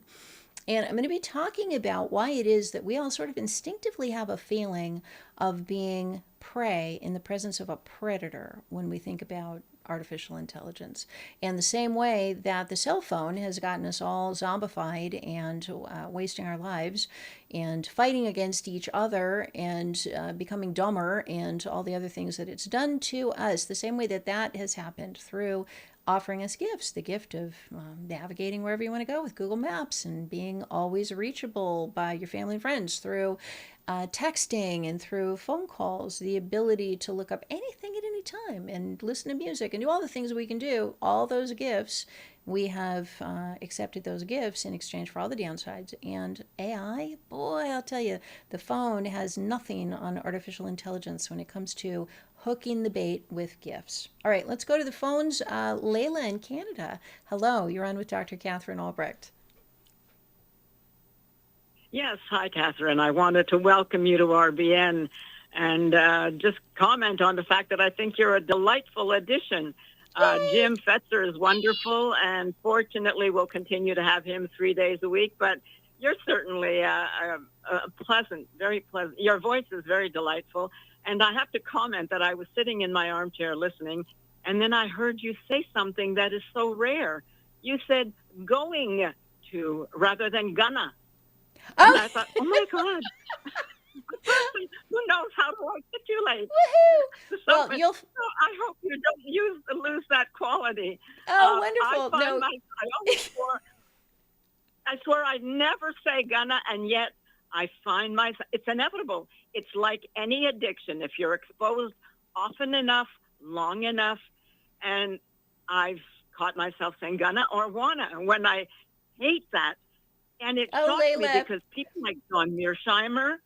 And I'm going to be talking about why it is that we all sort of instinctively have a feeling of being prey in the presence of a predator when we think about artificial intelligence. And the same way that the cell phone has gotten us all zombified and wasting our lives and fighting against each other and becoming dumber and all the other things that it's done to us, the same way that that has happened through offering us gifts, the gift of navigating wherever you want to go with Google Maps and being always reachable by your family and friends through texting and through phone calls, the ability to look up anything at any time and listen to music and do all the things we can do, all those gifts. We have accepted those gifts in exchange for all the downsides. And AI, boy, I'll tell you, the phone has nothing on artificial intelligence when it comes to hooking the bait with gifts. All right, let's go to the phones. Layla in Canada. Hello, you're on with Dr. Katherine Albrecht. Yes, hi, Catherine. I wanted to welcome you to RBN and just comment on the fact that I think you're a delightful addition. Jim Fetzer is wonderful, and fortunately we'll continue to have him 3 days a week, but you're certainly pleasant, very pleasant. Your voice is very delightful, and I have to comment that I was sitting in my armchair listening, and then I heard you say something that is so rare. You said going to rather than gonna. And I thought, oh my God, the person who knows how to articulate. Woohoo! So, Well, I hope you don't lose that quality. Oh, wonderful. I swear I'd never say gonna, and yet I find myself, it's inevitable. It's like any addiction. If you're exposed often enough, long enough, and I've caught myself saying gonna or wanna, when I hate that. And it shocks me because people like John Mearsheimer,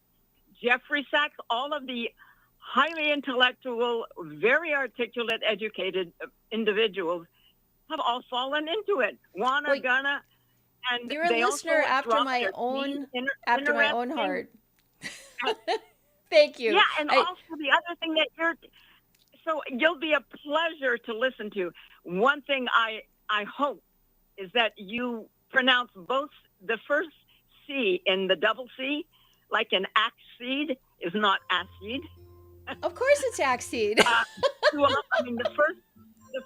Jeffrey Sachs, all of the highly intellectual, very articulate, educated individuals have all fallen into it. Wanna, gonna, and you're a listener after my own heart. Thank you. Yeah, and also the other thing that so you'll be a pleasure to listen to. One thing I hope is that you pronounce both the first C in the double C, like an axe seed is not acid. Of course it's axe seed. I mean, the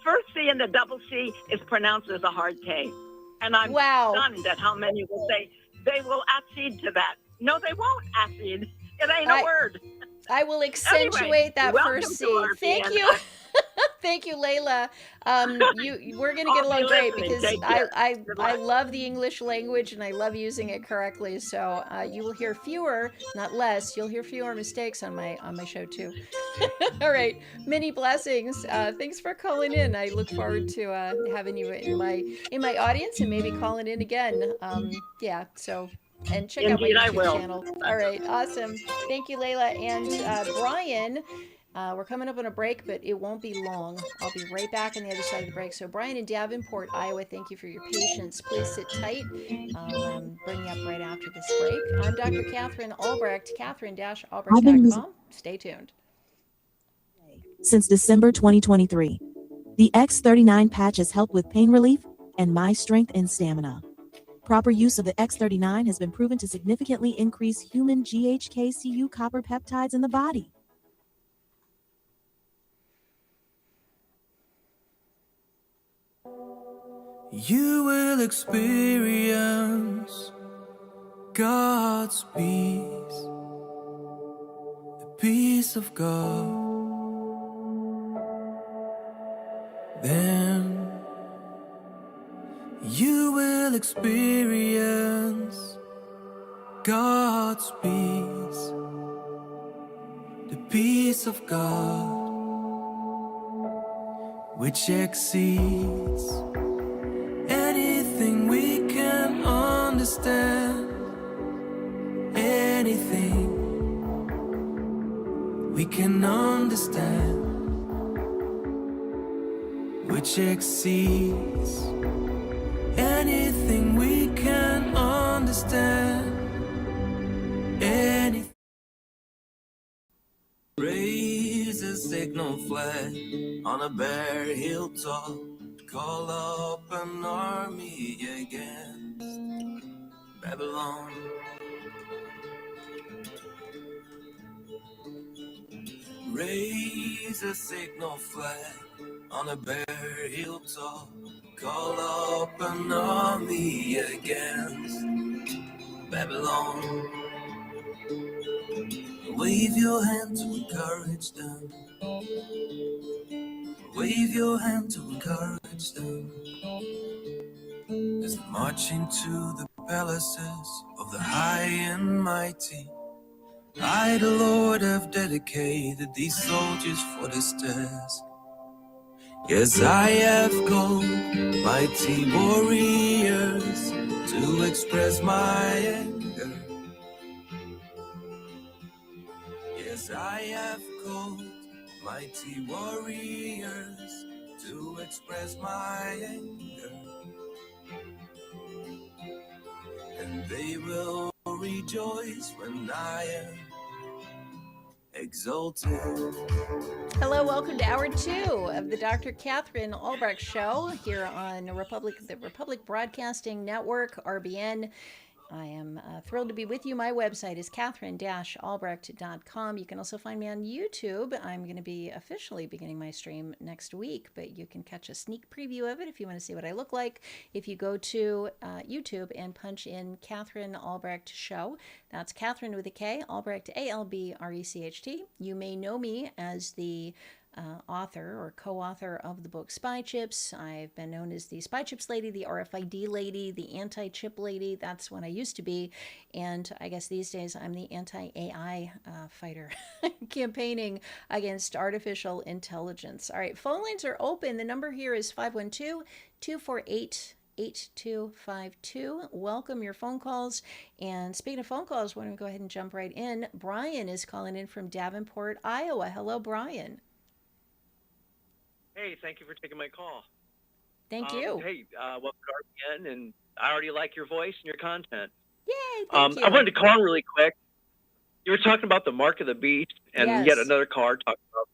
first C in the double C is pronounced as a hard K. And I'm stunned at how many will say they will accede to that. No, they won't accede. It ain't a word. I will accentuate that first C. Thank you. Thank you, Layla. We're going to get along great because I love the English language and I love using it correctly. So you will hear fewer, not less. You'll hear fewer mistakes on my show too. All right. Many blessings. Thanks for calling in. I look forward to having you in my audience and maybe calling in again. Yeah. So, and check out my Indeed, I YouTube will. channel. All right. Awesome. Thank you, Layla. And Brian, we're coming up on a break, but it won't be long. I'll be right back on the other side of the break. So, Brian in Davenport, Iowa, thank you for your patience. Please sit tight. I'll bring you up right after this break. I'm Dr. Katherine Albrecht, Katherine-Albrecht.com. Stay tuned. Since December 2023, the X39 patch has helped with pain relief and my strength and stamina. Proper use of the X39 has been proven to significantly increase human GHKCU copper peptides in the body. You will experience God's peace, the peace of God. Then you will experience God's peace, the peace of God, which exceeds anything we can understand, anything we can understand, which exceeds anything we can understand, anything. Raise a signal flag on a bare hilltop, call up an army against Babylon. Raise a signal flag on a bare hilltop, call up an army against Babylon. Wave your hand to encourage them. Wave your hand to encourage them as they march into the palaces of the high and mighty. I, the Lord, have dedicated these soldiers for this task. Yes, I have called mighty warriors to express my anger. Yes, I have called mighty warriors to express my anger. And they will rejoice when I am exalted. Hello, welcome to Hour 2 of the Dr. Katherine Albrecht Show here on the Republic Broadcasting Network, RBN. I am thrilled to be with you. My website is Katherine-Albrecht.com. You can also find me on YouTube. I'm going to be officially beginning my stream next week, but you can catch a sneak preview of it if you want to see what I look like. If you go to YouTube and punch in Katherine Albrecht Show, that's Katherine with a K, Albrecht, Albrecht. You may know me as the author or co-author of the book Spy Chips. I've been known as the Spy Chips lady, the RFID lady, the anti-chip lady. That's what I used to be. And I guess these days I'm the anti-AI fighter campaigning against artificial intelligence. All right, phone lines are open. The number here is 512-248-8252. Welcome your phone calls. And speaking of phone calls, why don't we go ahead and jump right in? Brian is calling in from Davenport, Iowa. Hello, Brian. Hey, thank you for taking my call. Thank you. Hey, welcome to RBN, and I already like your voice and your content. Yay, thank you. I wanted to call really quick. You were talking about the mark of the beast, and Yes. yet another caller talking about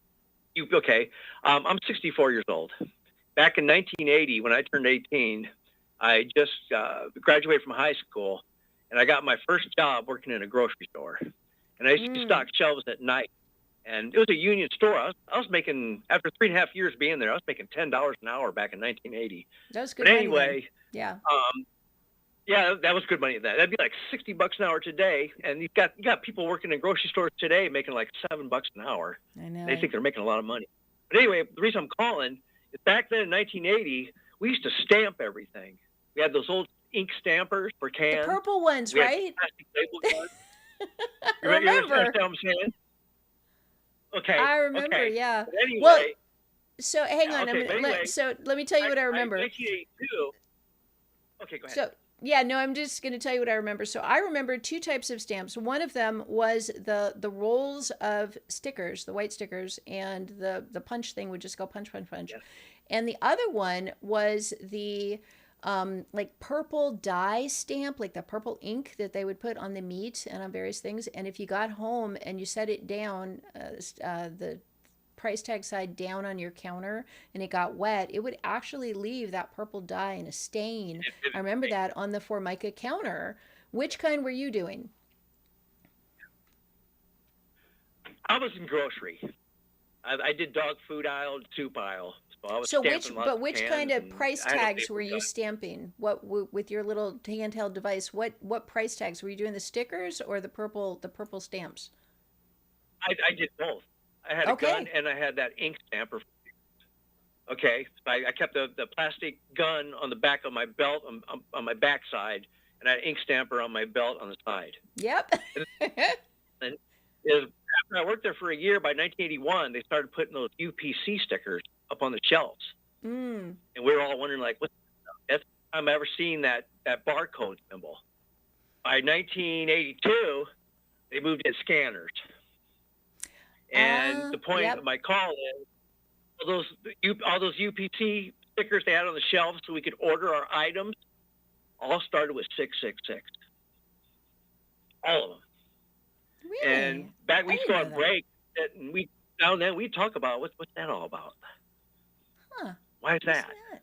you. Okay, I'm 64 years old. Back in 1980, when I turned 18, I just graduated from high school, and I got my first job working in a grocery store. And I used to stock shelves at night. And it was a union store. I was making, after 3.5 years being there, I was making $10 an hour back in 1980. That was good but money anyway, then. yeah, that was good money then. That'd be like $60 an hour today. And you got people working in grocery stores today making like $7 an hour. I know. They think they're making a lot of money. But anyway, the reason I'm calling is back then in 1980, we used to stamp everything. We had those old ink stampers for cans. The purple ones, right? Plastic label guns. Remember. You understand what I'm saying? Okay. I remember, okay. yeah. But anyway, Well, so hang on. okay, but anyway, So let me tell you what I remember. 1982. Okay, go ahead. So yeah, no, I'm just going to tell you what I remember. So I remember two types of stamps. One of them was the rolls of stickers, the white stickers, and the punch thing would just go punch, punch, punch. Yes. And the other one was the like purple dye stamp, like the purple ink that they would put on the meat and on various things. And if you got home and you set it down, the price tag side down on your counter and it got wet, it would actually leave that purple dye and a stain. I remember that on the Formica counter. Which kind were you doing? I was in grocery. I did dog food aisle, soup aisle. So I was So stamping lots of which cans, kind of and price I had a tags paper were you gun. stamping? What with your little handheld device? What price tags were you doing? The stickers or the purple stamps? I did both. I had a Okay. gun and I had that ink stamper. Okay, so I kept the plastic gun on the back of my belt on my backside, and I had an ink stamper on my belt on the side. Yep. And after I worked there for a year, by 1981, they started putting those UPC stickers up on the shelves, Mm. and we were all wondering, like, what's that? That's the time I ever seen that barcode symbol. By 1982, they moved to scanners, and the point Yep. of my call is all those UPC stickers they had on the shelves so we could order our items all started with 666. All of them. Really? And back we I used didn't to go know on break, and now and then we talk about what's that all about? Huh. Why is that? Isn't that?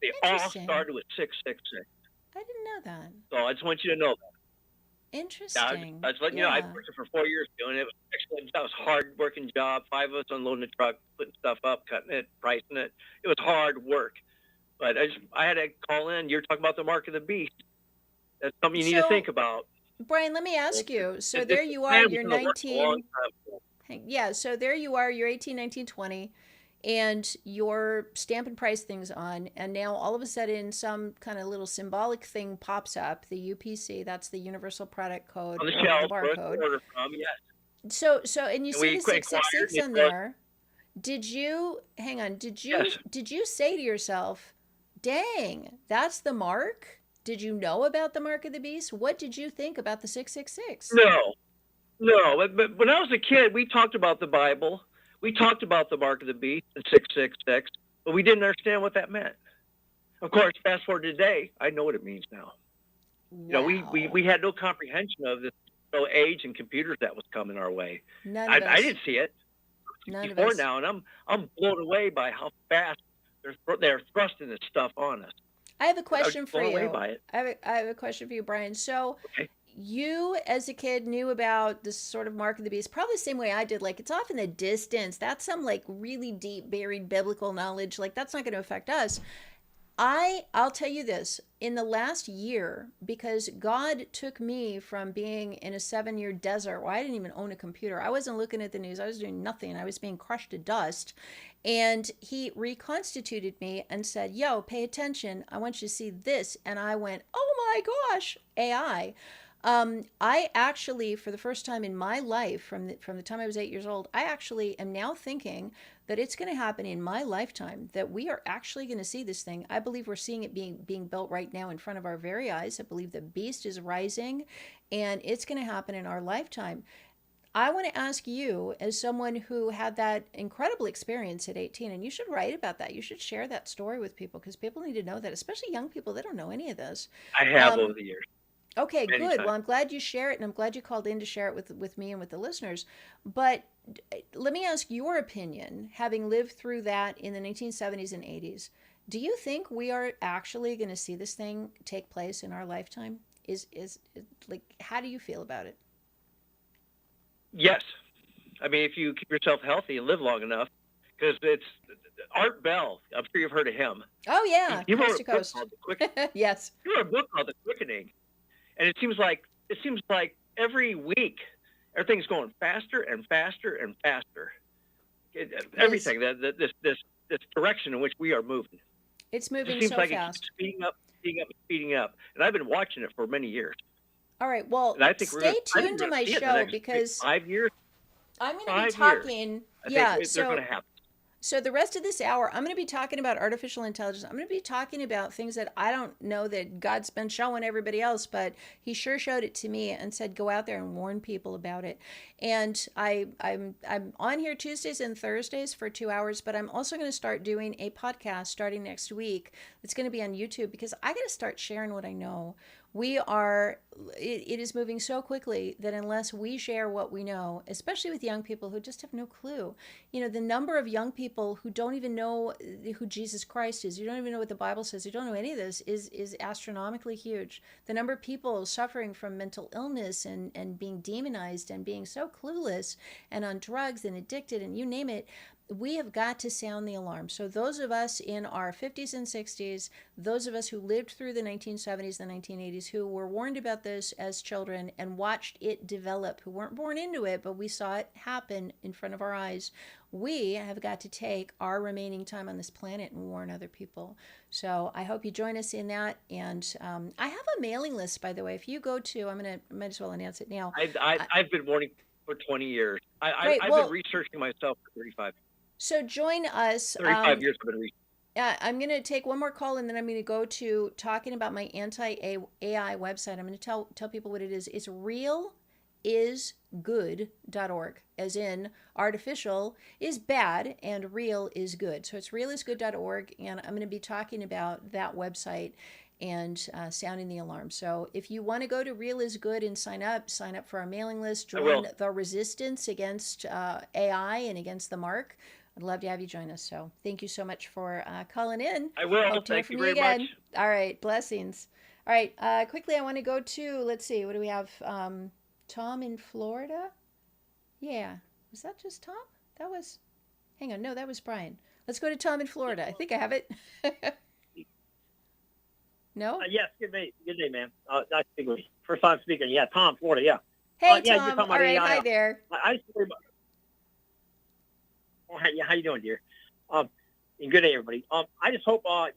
They all Interesting. started with 666. I didn't know that. So I just want you to know that. Interesting. I just letting you know, I Yeah. worked there for 4 years doing it. It was excellent. That was a hard working job. 5 of us unloading the truck, putting stuff up, cutting it, pricing it. It was hard work. But I had to call in. You're talking about the mark of the beast. That's something you need to So, think about. Brian, let me ask you. So This there you are, plan was you're gonna work a long 19. time. Yeah, so there you are, you're 18, 19, 20, and you're stamping price things on, and now all of a sudden some kind of little symbolic thing pops up, the UPC, that's the Universal Product Code, On the or shelf, the where it's barcode. ordered from, yes. So and you And see we the quick 666 acquired on it, there. Did you Yes. did you say to yourself, dang, that's the mark? Did you know about the mark of the beast? What did you think about the 666? No. But when I was a kid, we talked about the Bible. We talked about the mark of the beast, the 666, but we didn't understand what that meant. Of course, fast forward to today, I know what it means now. You know, we had no comprehension of this age and computers that was coming our way. None of us. I didn't see it. None of Before us. now, and I'm blown away by how fast they're thrusting this stuff on us. I have a question for blown away you. by it. I have a question for you, Brian. So Okay. you as a kid knew about this sort of mark of the beast, probably the same way I did. Like, it's off in the distance. That's some like really deep buried biblical knowledge. Like, that's not going to affect us. I'll tell you this, in the last year, because God took me from being in a 7-year desert where I didn't even own a computer. I wasn't looking at the news. I was doing nothing. I was being crushed to dust. And he reconstituted me and said, yo, pay attention. I want you to see this. And I went, oh my gosh, AI. I actually, for the first time in my life, from the time I was 8 years old, I actually am now thinking that it's going to happen in my lifetime, that we are actually going to see this thing. I believe we're seeing it being built right now in front of our very eyes. I believe the beast is rising, and it's going to happen in our lifetime. I want to ask you, as someone who had that incredible experience at 18, and you should write about that. You should share that story with people, because people need to know that, especially young people. They don't know any of this. I have over the years. Okay, Many good. times. Well, I'm glad you share it, and I'm glad you called in to share it with me and with the listeners. But let me ask your opinion, having lived through that in the 1970s and 80s. Do you think we are actually going to see this thing take place in our lifetime? Is like, how do you feel about it? Yes. I mean, if you keep yourself healthy and live long enough, because it's Art Bell. I'm sure you've heard of him. Oh yeah, He wrote coast a to book coast. called The Quickening. Yes. He wrote a book called The Quickening, and it seems like every week everything's going faster and faster and faster. Everything this direction in which we are moving. It's It moving just seems so like fast. it keeps speeding up. And I've been watching it for many years. All right. Well, And I think stay tuned to my show, because 5 years. I'm going to be 5 years. talking I Yeah, think they're going to happen. So the rest of this hour, I'm going to be talking about artificial intelligence. I'm going to be talking about things that I don't know that God's been showing everybody else, but He sure showed it to me and said, go out there and warn people about it. And I'm on here Tuesdays and Thursdays for 2 hours, but I'm also going to start doing a podcast starting next week. It's going to be on YouTube because I got to start sharing what I know. It is moving so quickly that unless we share what we know, especially with young people who just have no clue, the number of young people who don't even know who Jesus Christ is, you don't even know what the Bible says, you don't know any of this, is astronomically huge. The number of people suffering from mental illness and being demonized and being so clueless and on drugs and addicted and you name it, we have got to sound the alarm. So those of us in our 50s and 60s, those of us who lived through the 1970s, the 1980s, who were warned about this as children and watched it develop, who weren't born into it, but we saw it happen in front of our eyes, we have got to take our remaining time on this planet and warn other people. So I hope you join us in that. And I have a mailing list, by the way. If you go to, might as well announce it now. I've been warning for 20 years. I've been researching myself for 35 years. So join us. 35 years I've been researching. I'm going to take one more call and then I'm going to go to talking about my anti-AI website. I'm going to tell people what it is. It's realisgood.org, as in artificial is bad and real is good. So it's realisgood.org, and I'm going to be talking about that website and sounding the alarm. So if you want to go to Real is Good and sign up for our mailing list, join the resistance against AI and against the mark. I'd love to have you join us. So thank you so much for calling in. I will. Hope to hear Thank from you very again. much. All right. Blessings. All right. Quickly, I want to go to, let's see, what do we have? Tom in Florida? Yeah. Was that just Tom? Hang on. No, that was Brian. Let's go to Tom in Florida. I think I have it. No? Yes. Good day, man. Nice to speak with you. First time speaking. Yeah, Tom, Florida. Yeah. Hey, yeah, Tom. All right. AI. Hi there. I just worry about. Oh, yeah, how you doing, dear? And good day, everybody. I just hope, I've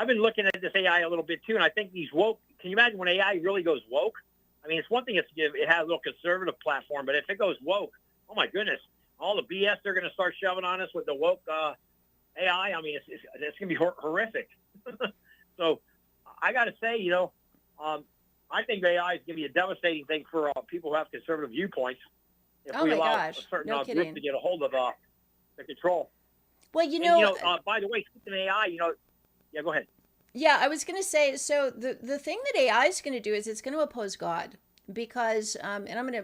been looking at this AI a little bit too, and I think these woke. Can you imagine when AI really goes woke? I mean, it's one thing if it has a little conservative platform, but if it goes woke, oh my goodness, all the BS they're going to start shoving on us with the woke AI. I mean, it's going to be horrific. So I got to say, I think AI is going to be a devastating thing for people who have conservative viewpoints. If we allow a certain group to get a hold of the control. Well, by the way, speaking of AI, yeah, go ahead. Yeah, I was going to say, so the thing that AI is going to do is it's going to oppose God because, and I'm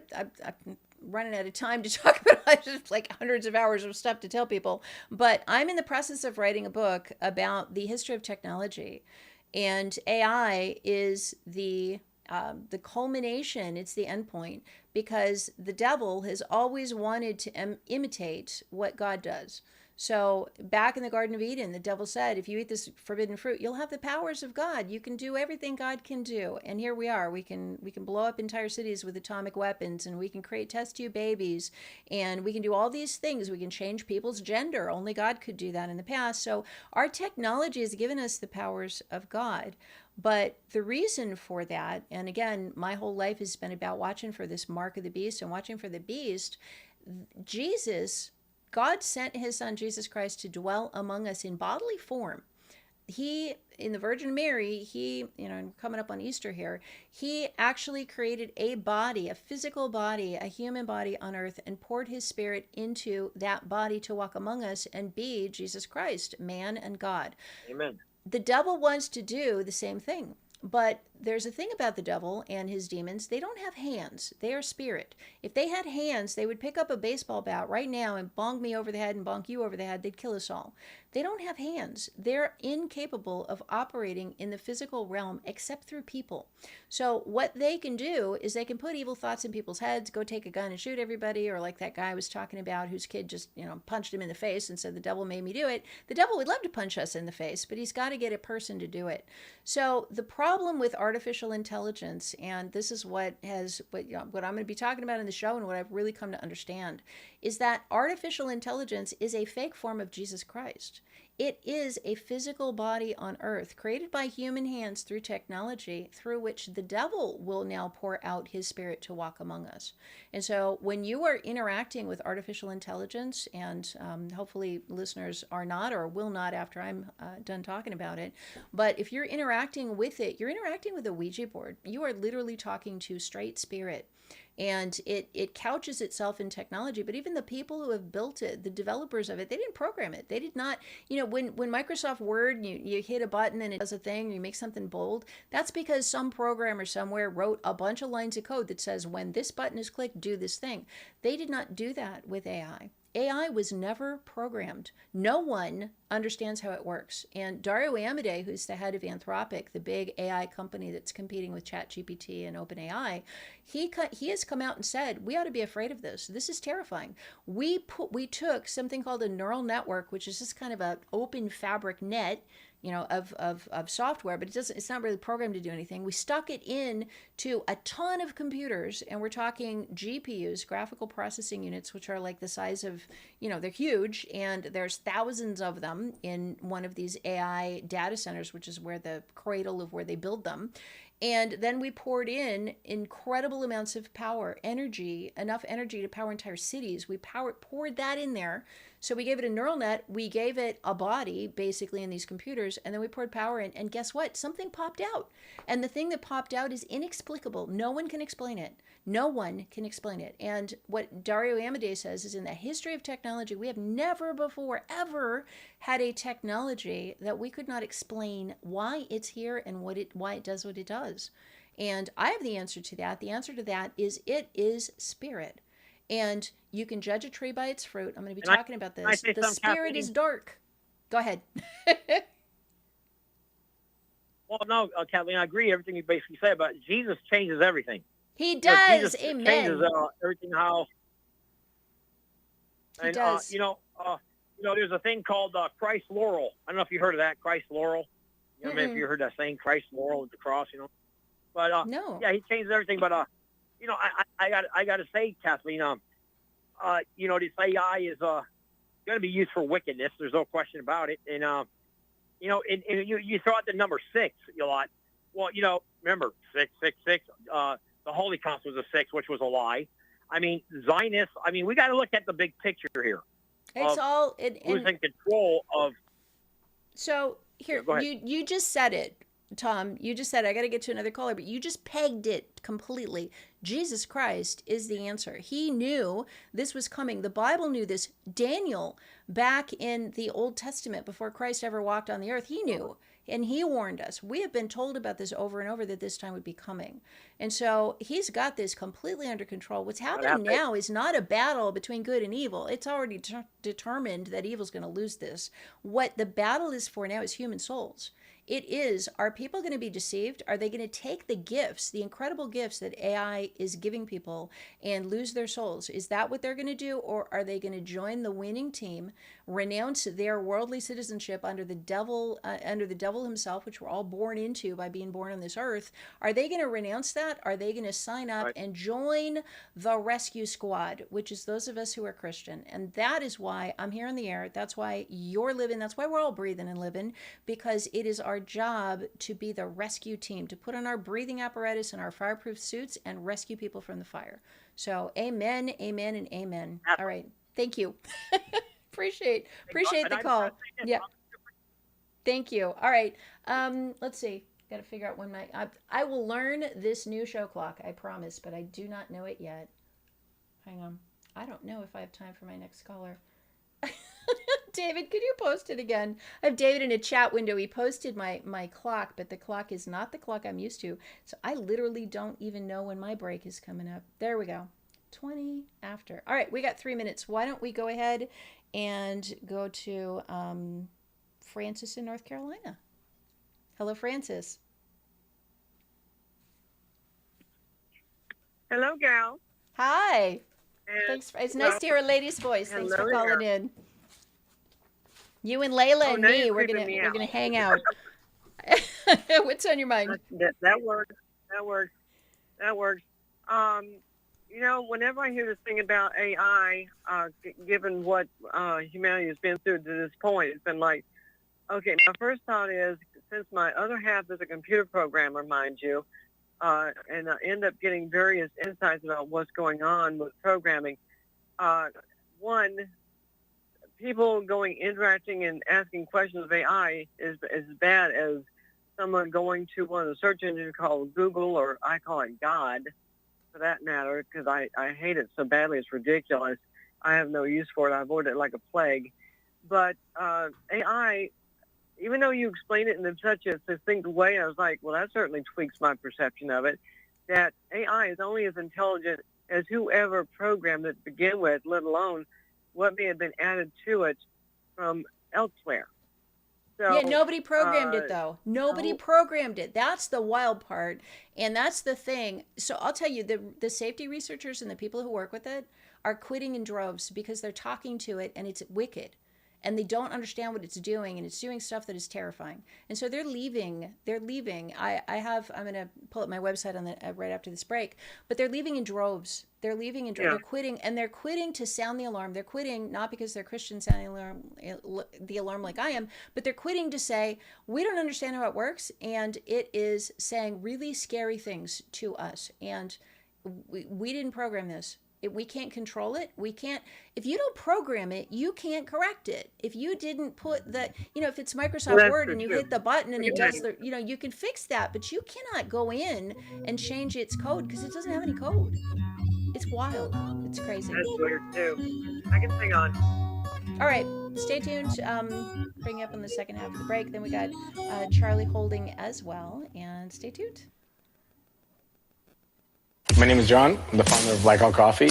running out of time to talk about just like hundreds of hours of stuff to tell people, but I'm in the process of writing a book about the history of technology, and AI is the culmination, it's the end point, because the devil has always wanted to imitate what God does. So back in the Garden of Eden, the devil said, if you eat this forbidden fruit, you'll have the powers of God. You can do everything God can do. And here we are. We can blow up entire cities with atomic weapons, and we can create test tube babies, and we can do all these things. We can change people's gender. Only God could do that in the past. So our technology has given us the powers of God. But the reason for that, and again, my whole life has been about watching for this mark of the beast and watching for the beast. God sent his son, Jesus Christ, to dwell among us in bodily form. He, in the Virgin Mary, coming up on Easter here, he actually created a body, a physical body, a human body on earth, and poured his spirit into that body to walk among us and be Jesus Christ, man and God. Amen. The devil wants to do the same thing. But there's a thing about the devil and his demons. They don't have hands. They are spirit. If they had hands, they would pick up a baseball bat right now and bonk me over the head and bonk you over the head. They'd kill us all. They don't have hands. They're incapable of operating in the physical realm except through people. So what they can do is they can put evil thoughts in people's heads, go take a gun and shoot everybody, or like that guy I was talking about whose kid just, punched him in the face and said, the devil made me do it. The devil would love to punch us in the face, but he's got to get a person to do it. So the problem with artificial intelligence, and this is what I'm going to be talking about in the show and what I've really come to understand, is that artificial intelligence is a fake form of Jesus Christ. It is a physical body on earth created by human hands through technology, through which the devil will now pour out his spirit to walk among us. And so when you are interacting with artificial intelligence, and hopefully listeners are not or will not after I'm done talking about it, but if you're interacting with it, you're interacting with a Ouija board. You are literally talking to straight spirit. And it couches itself in technology, but even the people who have built it, the developers of it, they didn't program it. They did not, when Microsoft Word, you hit a button and it does a thing, and you make something bold, that's because some programmer somewhere wrote a bunch of lines of code that says, when this button is clicked, do this thing. They did not do that with AI. AI was never programmed. No one understands how it works. And Dario Amodei, who's the head of Anthropic, the big AI company that's competing with ChatGPT and OpenAI, he has come out and said, we ought to be afraid of this. This is terrifying. We took something called a neural network, which is just kind of an open fabric net, of software, but it's not really programmed to do anything. We stuck it in to a ton of computers, and we're talking GPUs, graphical processing units, which are like the size of, they're huge, and there's thousands of them in one of these AI data centers, which is where the cradle of where they build them. And then we poured in incredible amounts of power, energy, enough energy to power entire cities. We poured that in there. So we gave it a neural net. We gave it a body, basically, in these computers. And then we poured power in. And guess what? Something popped out. And the thing that popped out is inexplicable. No one can explain it. No one can explain it. And what Dario Amodei says is, in the history of technology, we have never before, ever had a technology that we could not explain why it's here and why it does what it does. And I have the answer to that. The answer to that is it is spirit. And you can judge a tree by its fruit. I'm going to be talking about this. The spirit is dark. Go ahead. Well, no, Kathleen, I agree with everything you basically say, but Jesus changes everything. He does. Jesus Amen. Changes everything. How he does. There's a thing called Christ Laurel. I don't know if you heard of that, Christ Laurel. I mean, if you heard that saying, Christ Laurel with the cross, But no. Yeah, he changes everything. But I got to say, Kathleen, this AI is going to be used for wickedness. There's no question about it. And you throw out the number 6 a lot. Well, remember 666. The Holy Cross was a 6, which was a lie. I mean, Zionists. I mean, we got to look at the big picture here. It's all who's in control of. So here, you just said it, Tom. You just said, I got to get to another caller, but you just pegged it completely. Jesus Christ is the answer. He knew this was coming. The Bible knew this. Daniel, back in the Old Testament, before Christ ever walked on the earth, he knew. And he warned us. We have been told about this over and over, that this time would be coming. And so he's got this completely under control. What's happening now is not a battle between good and evil. It's already determined that evil's going to lose this. What the battle is for now is human souls. It is, are people going to be deceived? Are they going to take the gifts, the incredible gifts that AI is giving people, and lose their souls? Is that what they're going to do? Or are they going to join the winning team, renounce their worldly citizenship under the devil himself, which we're all born into by being born on this earth? Are they going to renounce that? Are they going to sign up and join the rescue squad, which is those of us who are Christian? And that is why I'm here in the air. That's why you're living. That's why we're all breathing and living, because it is our job to be the rescue team, to put on our breathing apparatus and our fireproof suits and rescue people from the fire. So amen, amen, and amen. All right. Thank you. appreciate the call. Yeah. Thank you. All right. Let's see. Got to figure out when I will learn this new show clock, I promise, but I do not know it yet. Hang on. I don't know if I have time for my next caller. David, could you post it again? I have David in a chat window. He posted my clock, but the clock is not the clock I'm used to. So I literally don't even know when my break is coming up. There we go. 20 after. All right, we got 3 minutes. Why don't we go ahead and go to Francis in North Carolina. Hello, Francis. Hello, gal. Hi. Thanks. It's nice to hear a lady's voice. Thanks for calling in. You and Layla and me, we're gonna hang out. What's on your mind? That works. Whenever I hear this thing about AI, given what humanity has been through to this point, it's been like Okay, my first thought is, since my other half is a computer programmer, mind you, and I end up getting various insights about what's going on with programming. One, people interacting and asking questions of AI is as bad as someone going to one of the search engines called Google, or I call it God, for that matter, because I hate it so badly. It's ridiculous. I have no use for it. I avoid it like a plague. But AI, even though you explain it in such a succinct way, I was like, well, that certainly tweaks my perception of it, that AI is only as intelligent as whoever programmed it to begin with, let alone what may have been added to it from elsewhere. So, yeah, nobody programmed it, though. Nobody programmed it. That's the wild part, and that's the thing. So I'll tell you, the safety researchers and the people who work with it are quitting in droves because they're talking to it, and it's wicked. And they don't understand what it's doing, and it's doing stuff that is terrifying. And so they're leaving. I'm going to pull up my website on right after this break, but they're leaving in droves. They're leaving in droves. They're quitting, and they're quitting to sound the alarm. They're quitting not because they're Christians sounding the alarm like I am, but they're quitting to say, we don't understand how it works, and it is saying really scary things to us. And we didn't program this. We can't control it. We can't, if you don't program it, you can't correct it. If you didn't put if it's Microsoft Word and you hit the button and it does you can fix that, but you cannot go in and change its code because it doesn't have any code. It's wild. It's crazy. That's weird too. I can hang on. All right, stay tuned. Bring you up in the second half of the break. Then we got Charlie Holding as well, and stay tuned. My name is John. I'm the founder of Blackout Coffee.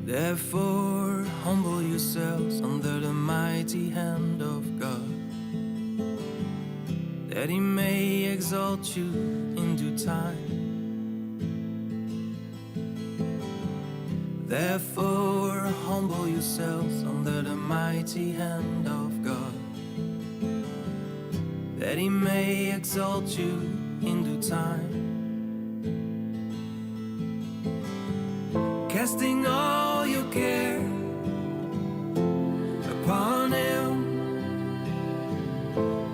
Therefore, humble yourselves under the mighty hand of God, that he may exalt you in due time. Therefore, humble yourselves under the mighty hand of God, that he may exalt you in due time. Casting all your care upon him,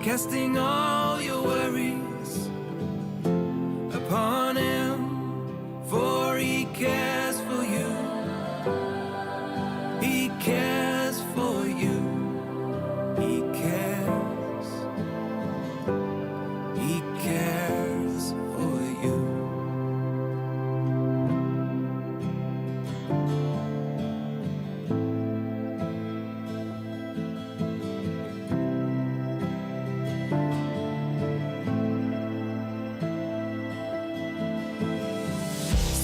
casting all your worries upon him, for he cares for you. He cares for you. He cares. He cares for you.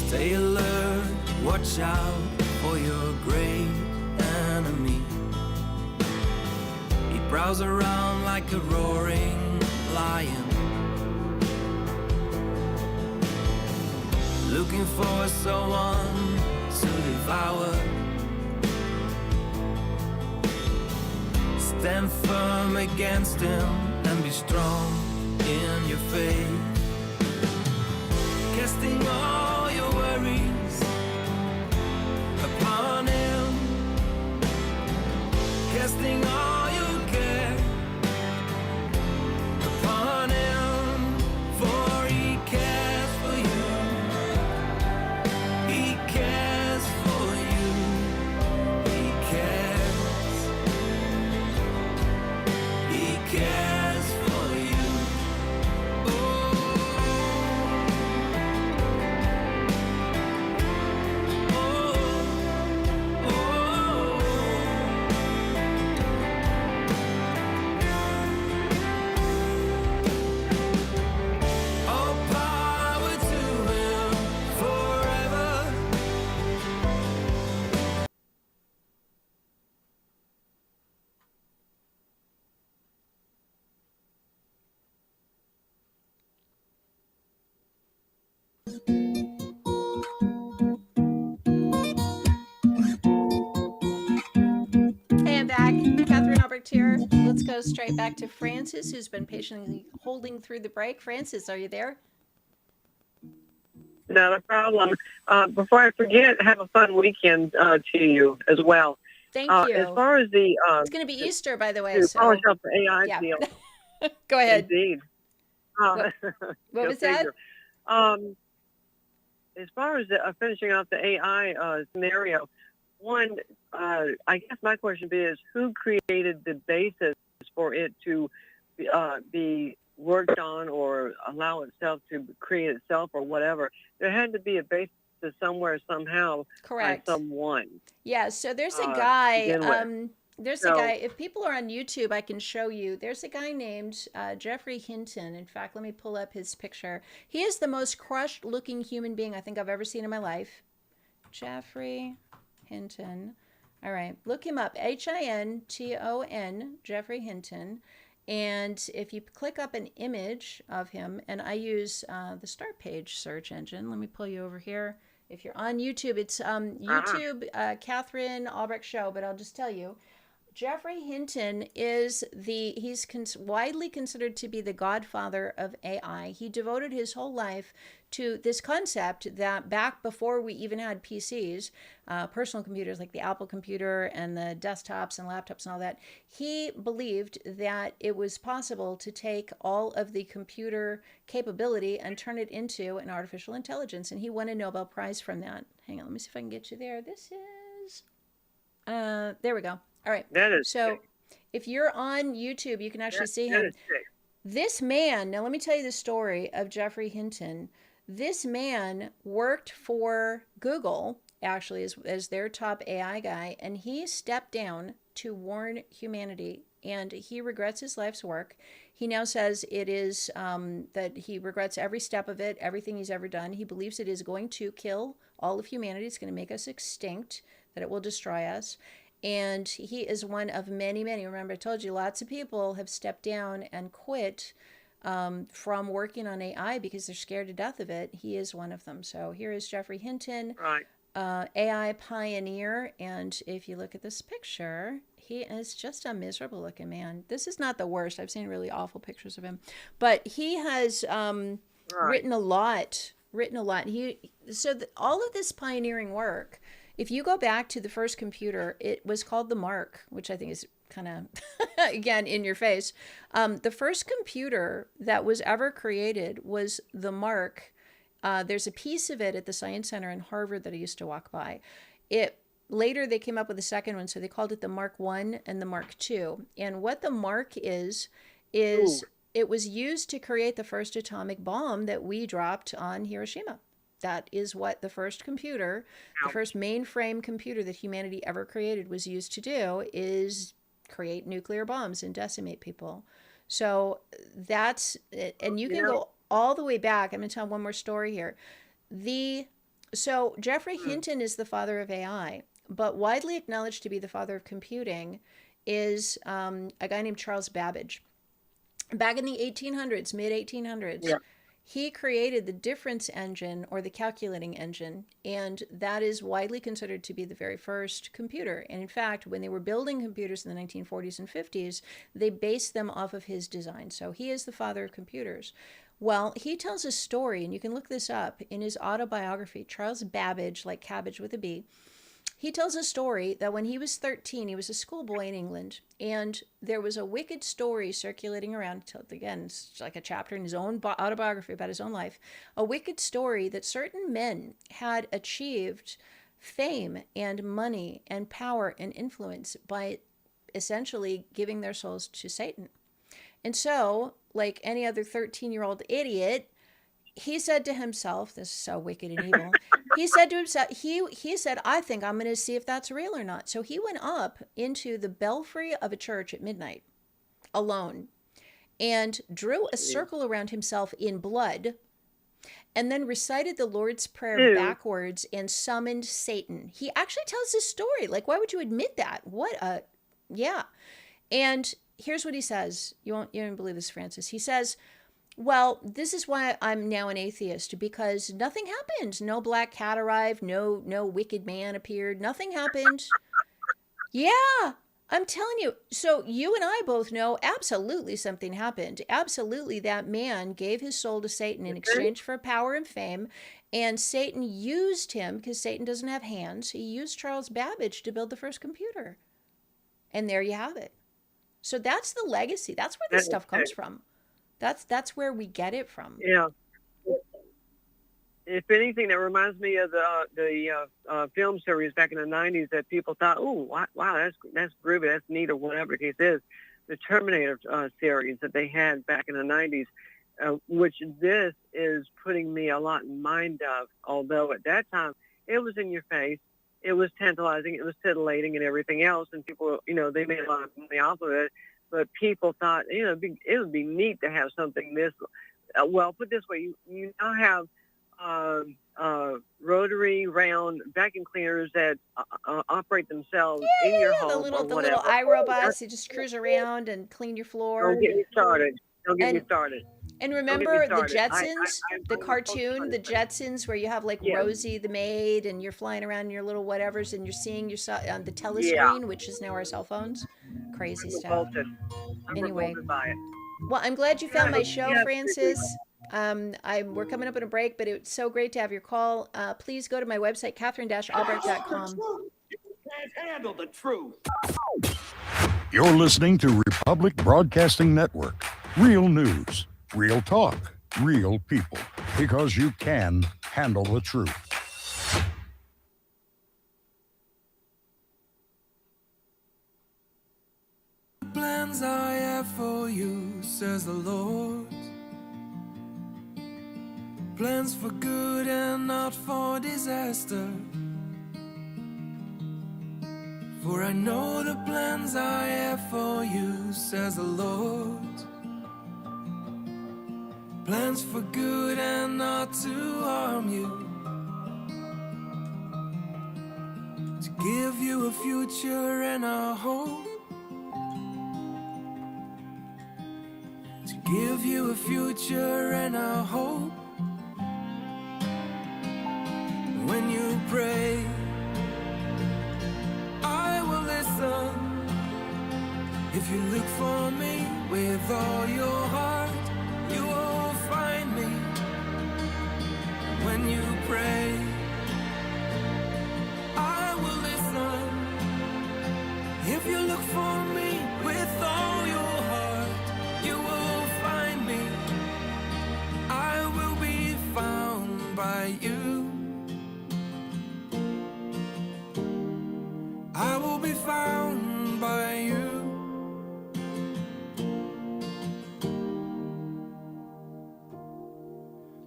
Stay alert, watch out for your great enemy. He prowls around like a roaring lion, looking for someone to devour. Stand firm against him and be strong in your faith, casting all your worries upon him, casting all your care upon him, for he cares for you. He cares for you. He cares. He cares for you. Oh. Hey, I'm back. Katherine Albrecht here. Let's go straight back to Francis, who's been patiently holding through the break. Francis, are you there? Not a problem. Before I forget, have a fun weekend to you as well. Thank you. As far as the it's going to be Easter, by the way. to So polish up the AI yeah. deal. Go ahead. Indeed. What was that? As far as finishing off the AI scenario, one, I guess my question is, who created the basis for it to be worked on or allow itself to create itself or whatever? There had to be a basis somewhere, somehow, Correct. by someone. Yeah, so there's a guy, a guy, if people are on YouTube, I can show you. There's a guy named Jeffrey Hinton. In fact, let me pull up his picture. He is the most crushed looking human being I think I've ever seen in my life. Jeffrey Hinton. All right, look him up. Hinton, Jeffrey Hinton. And if you click up an image of him, and I use the Start Page search engine, let me pull you over here. If you're on YouTube, it's YouTube Katherine Albrecht Show, but I'll just tell you, Jeffrey Hinton is he's widely considered to be the godfather of AI. He devoted his whole life to this concept that back before we even had PCs, personal computers like the Apple computer and the desktops and laptops and all that, he believed that it was possible to take all of the computer capability and turn it into an artificial intelligence. And he won a Nobel Prize from that. Hang on, let me see if I can get you there. This is, there we go. All right. So if you're on YouTube, you can actually see him. This man, now let me tell you the story of Jeffrey Hinton. This man worked for Google, actually, as their top AI guy, and he stepped down to warn humanity, and he regrets his life's work. He now says it is that he regrets every step of it, everything he's ever done. He believes it is going to kill all of humanity. It's going to make us extinct, that it will destroy us. And he is one of many, many. Remember, I told you lots of people have stepped down and quit from working on AI because they're scared to death of it. He is one of them. So here is Jeffrey Hinton, AI pioneer. And if you look at this picture, he is just a miserable looking man. This is not the worst. I've seen really awful pictures of him. But he has written a lot. All of this pioneering work, if you go back to the first computer, it was called the Mark, which I think is kind of, again, in your face. The first computer that was ever created was the Mark. There's a piece of it at the Science Center in Harvard that I used to walk by. Later, they came up with a second one, so they called it the Mark I and the Mark II. And what the Mark is it was used to create the first atomic bomb that we dropped on Hiroshima. That is what the first computer, the first mainframe computer that humanity ever created was used to do, is create nuclear bombs and decimate people. So that's it. And you can go all the way back. I'm going to tell one more story here. So Jeffrey Hinton is the father of AI, but widely acknowledged to be the father of computing is a guy named Charles Babbage. Back in the 1800s, mid-1800s, he created the difference engine, or the calculating engine, and that is widely considered to be the very first computer. And in fact, when they were building computers in the 1940s and 50s, they based them off of his design. So he is the father of computers. Well, he tells a story, and you can look this up in his autobiography, Charles Babbage, like cabbage with a B. He tells a story that when he was 13, he was a schoolboy in England, and there was a wicked story circulating around. Again, it's like a chapter in his own autobiography about his own life. A wicked story that certain men had achieved fame and money and power and influence by essentially giving their souls to Satan. And so, like any other 13-year-old idiot, he said to himself, this is so wicked and evil, he said to himself, he said, I think I'm going to see if that's real or not. So he went up into the belfry of a church at midnight, alone, and drew a circle around himself in blood, and then recited the Lord's Prayer backwards and summoned Satan. He actually tells this story. Like, why would you admit that? And here's what he says. You won't believe this, Francis. He says, Well, this is why I'm now an atheist, because nothing happened. No black cat arrived. No wicked man appeared. Nothing happened. Yeah, I'm telling you. So you and I both know absolutely something happened. Absolutely, that man gave his soul to Satan in exchange for power and fame. And Satan used him, because Satan doesn't have hands. He used Charles Babbage to build the first computer. And there you have it. So that's the legacy. That's where this stuff comes from. That's where we get it from. Yeah. If anything, that reminds me of the film series back in the '90s that people thought, "Oh, wow, that's groovy, that's neat," or whatever the case is. The Terminator series that they had back in the '90s, which this is putting me a lot in mind of. Although at that time it was in your face, it was tantalizing, it was titillating, and everything else, and people, they made a lot of money off of it. But people thought, it would be neat to have something this. Well, put this way, you now have rotary round vacuum cleaners that operate themselves in your home. The little iRobots, they just cruise around and clean your floor. Don't get me started. Don't get me started. And remember the Jetsons, the cartoon, the Jetsons, where you have like Rosie the maid, and you're flying around in your little whatevers, and you're seeing yourself on the telescreen, which is now our cell phones. Crazy stuff. Anyway, well, I'm glad you found my show, Francis. We're coming up on a break, but it's so great to have your call. Please go to my website, Katherine-Albrecht.com. You can't handle the truth. You're listening to Republic Broadcasting Network. Real news, real talk, real people. Because you can handle the truth. Plans I have for you, says the Lord. Plans for good and not for disaster. For I know the plans I have for you, says the Lord. Plans for good and not to harm you. To give you a future and a hope. To give you a future and a hope. When you pray, I will listen. If you look for me with all your heart, you will find me. When you pray, I will listen. If you look for me with all your heart, you will find me. I will be found by you. I will be found by you.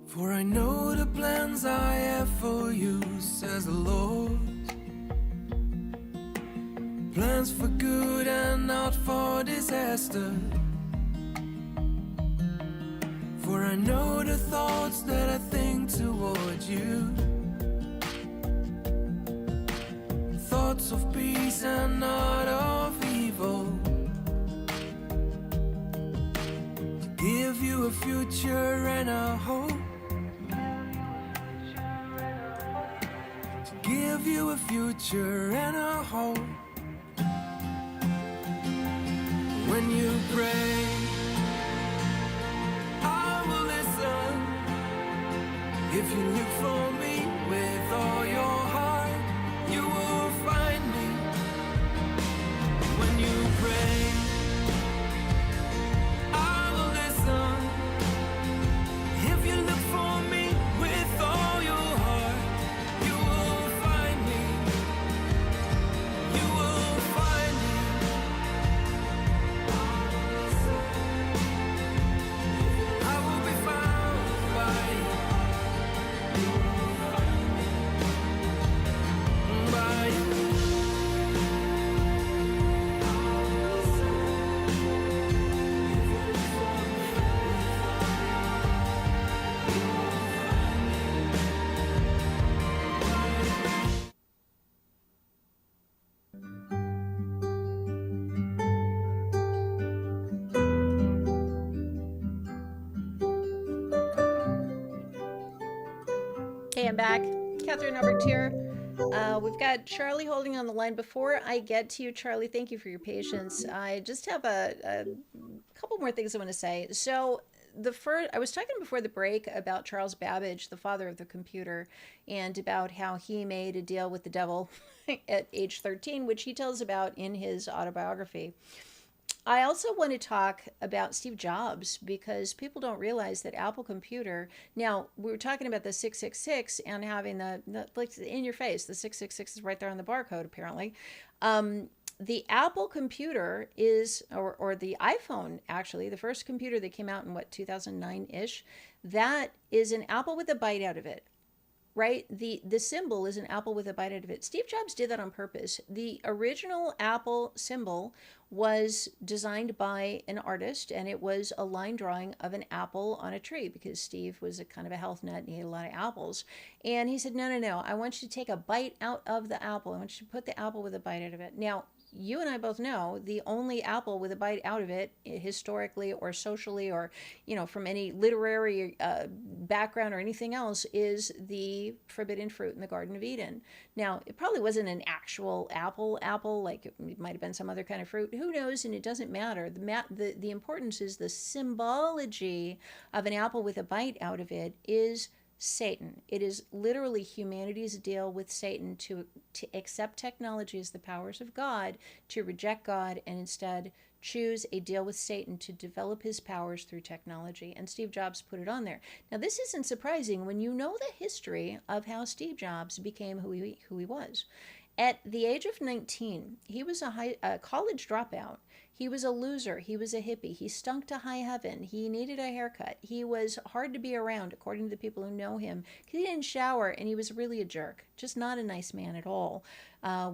For I know the plans I have for you, says the Lord. Plans for good and not for disaster. For I know the thoughts that I think toward you. Thoughts of peace and not of evil. To give you a future and a hope. To give you a future and a hope. When you pray, I will listen. If you look for me with all your heart, you will find me. When you pray, I will listen. If you look for me with all your heart, you will find me. You will find me. I will be found by you. back. Katherine Albrecht here. We've got Charlie holding on the line. Before I get to you, Charlie, thank you for your patience. I just have a couple more things I want to say. So I was talking before the break about Charles Babbage, the father of the computer, and about how he made a deal with the devil at age 13, which he tells about in his autobiography. I also want to talk about Steve Jobs because people don't realize that Apple Computer. Now, we were talking about the 666 and having the like in your face. The 666 is right there on the barcode, apparently. The Apple computer is, or the iPhone, actually, the first computer that came out in 2009-ish, that is an apple with a bite out of it. Right? The symbol is an apple with a bite out of it. Steve Jobs did that on purpose. The original Apple symbol was designed by an artist, and it was a line drawing of an apple on a tree because Steve was a kind of a health nut and he ate a lot of apples. And he said, no, I want you to take a bite out of the apple. I want you to put the apple with a bite out of it. Now, you and I both know the only apple with a bite out of it, historically or socially or, from any literary background or anything else, is the forbidden fruit in the Garden of Eden. Now, it probably wasn't an actual apple, like it might have been some other kind of fruit. Who knows? And it doesn't matter. The importance is the symbology of an apple with a bite out of it is Satan. It is literally humanity's deal with Satan to accept technology as the powers of God, to reject God, and instead choose a deal with Satan to develop his powers through technology. And Steve Jobs put it on there. Now, this isn't surprising when you know the history of how Steve Jobs became who he was. At the age of 19, he was a college dropout. He was a loser. He was a hippie. He stunk to high heaven. He needed a haircut. He was hard to be around, according to the people who know him, because he didn't shower, and he was really a jerk. Just not a nice man at all.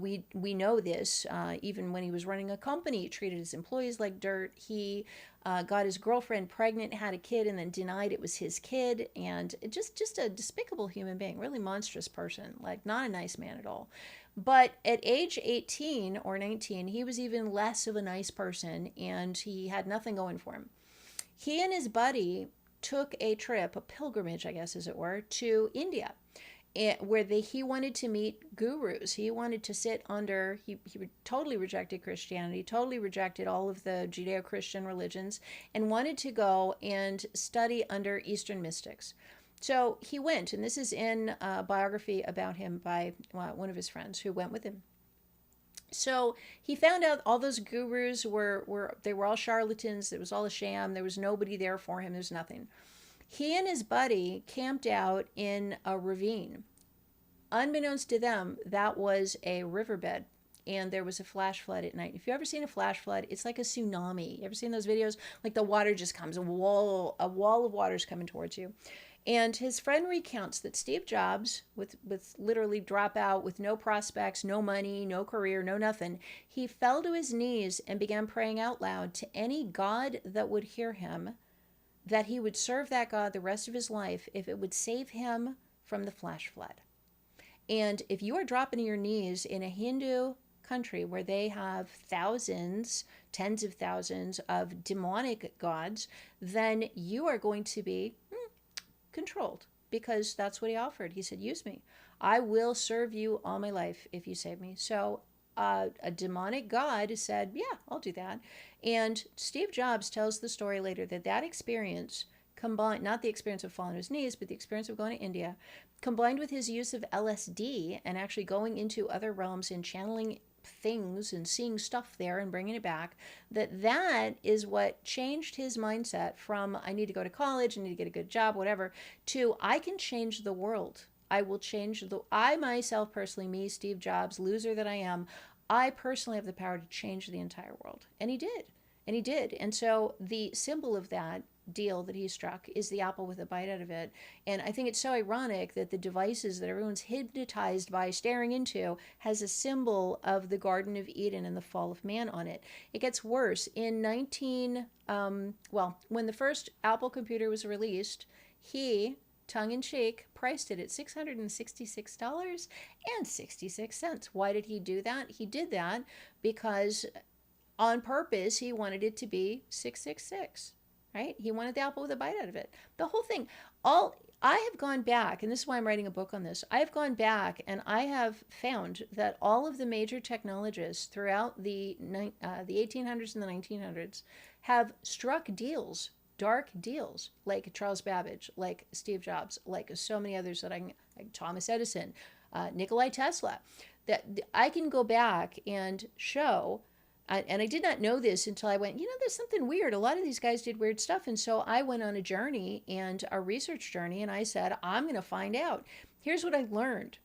We know this. Even when he was running a company, he treated his employees like dirt. He got his girlfriend pregnant, had a kid, and then denied it was his kid. And just a despicable human being, really monstrous person, like not a nice man at all. But at age 18 or 19, he was even less of a nice person, and he had nothing going for him. He and his buddy took a trip, a pilgrimage, I guess, as it were, to India, where he wanted to meet gurus. He wanted to sit under, he totally rejected Christianity, totally rejected all of the Judeo-Christian religions, and wanted to go and study under Eastern mystics. So he went, and this is in a biography about him by one of his friends who went with him. So he found out all those gurus were all charlatans. It was all a sham. There was nobody there for him. There's nothing. He and his buddy camped out in a ravine. Unbeknownst to them, that was a riverbed, and there was a flash flood at night. If you've ever seen a flash flood, it's like a tsunami. You ever seen those videos? Like the water just comes, a wall of water is coming towards you. And his friend recounts that Steve Jobs, with literally dropout, with no prospects, no money, no career, no nothing, he fell to his knees and began praying out loud to any God that would hear him, that he would serve that God the rest of his life if it would save him from the flash flood. And if you are dropping to your knees in a Hindu country where they have thousands, tens of thousands of demonic gods, then you are going to be controlled, because that's what he offered. He said, use me. I will serve you all my life if you save me. So a demonic god said, yeah, I'll do that. And Steve Jobs tells the story later that experience combined, not the experience of falling to his knees, but the experience of going to India, combined with his use of LSD and actually going into other realms and channeling things and seeing stuff there and bringing it back, that is what changed his mindset from I need to go to college, I need to get a good job, whatever, to I can change the world. I will change I myself personally, me, Steve Jobs, loser that I am, I personally have the power to change the entire world. And he did. And so the symbol of that deal that he struck is the apple with a bite out of it. And I think it's so ironic that the devices that everyone's hypnotized by staring into has a symbol of the Garden of Eden and the fall of man on it. It gets worse. In when the first Apple computer was released, he, tongue-in-cheek, priced it at $666.66. Why did he do that? He did that because on purpose he wanted it to be 666. Right? He wanted the apple with a bite out of it. The whole thing. I have gone back, and this is why I'm writing a book on this. I have gone back and I have found that all of the major technologists throughout the 1800s and the 1900s have struck deals, dark deals, like Charles Babbage, like Steve Jobs, like so many others like Thomas Edison, Nikola Tesla, that I can go back and show. And I did not know this until I went, there's something weird. A lot of these guys did weird stuff. And so I went on a journey, and a research journey, and I said, I'm going to find out. Here's what I learned.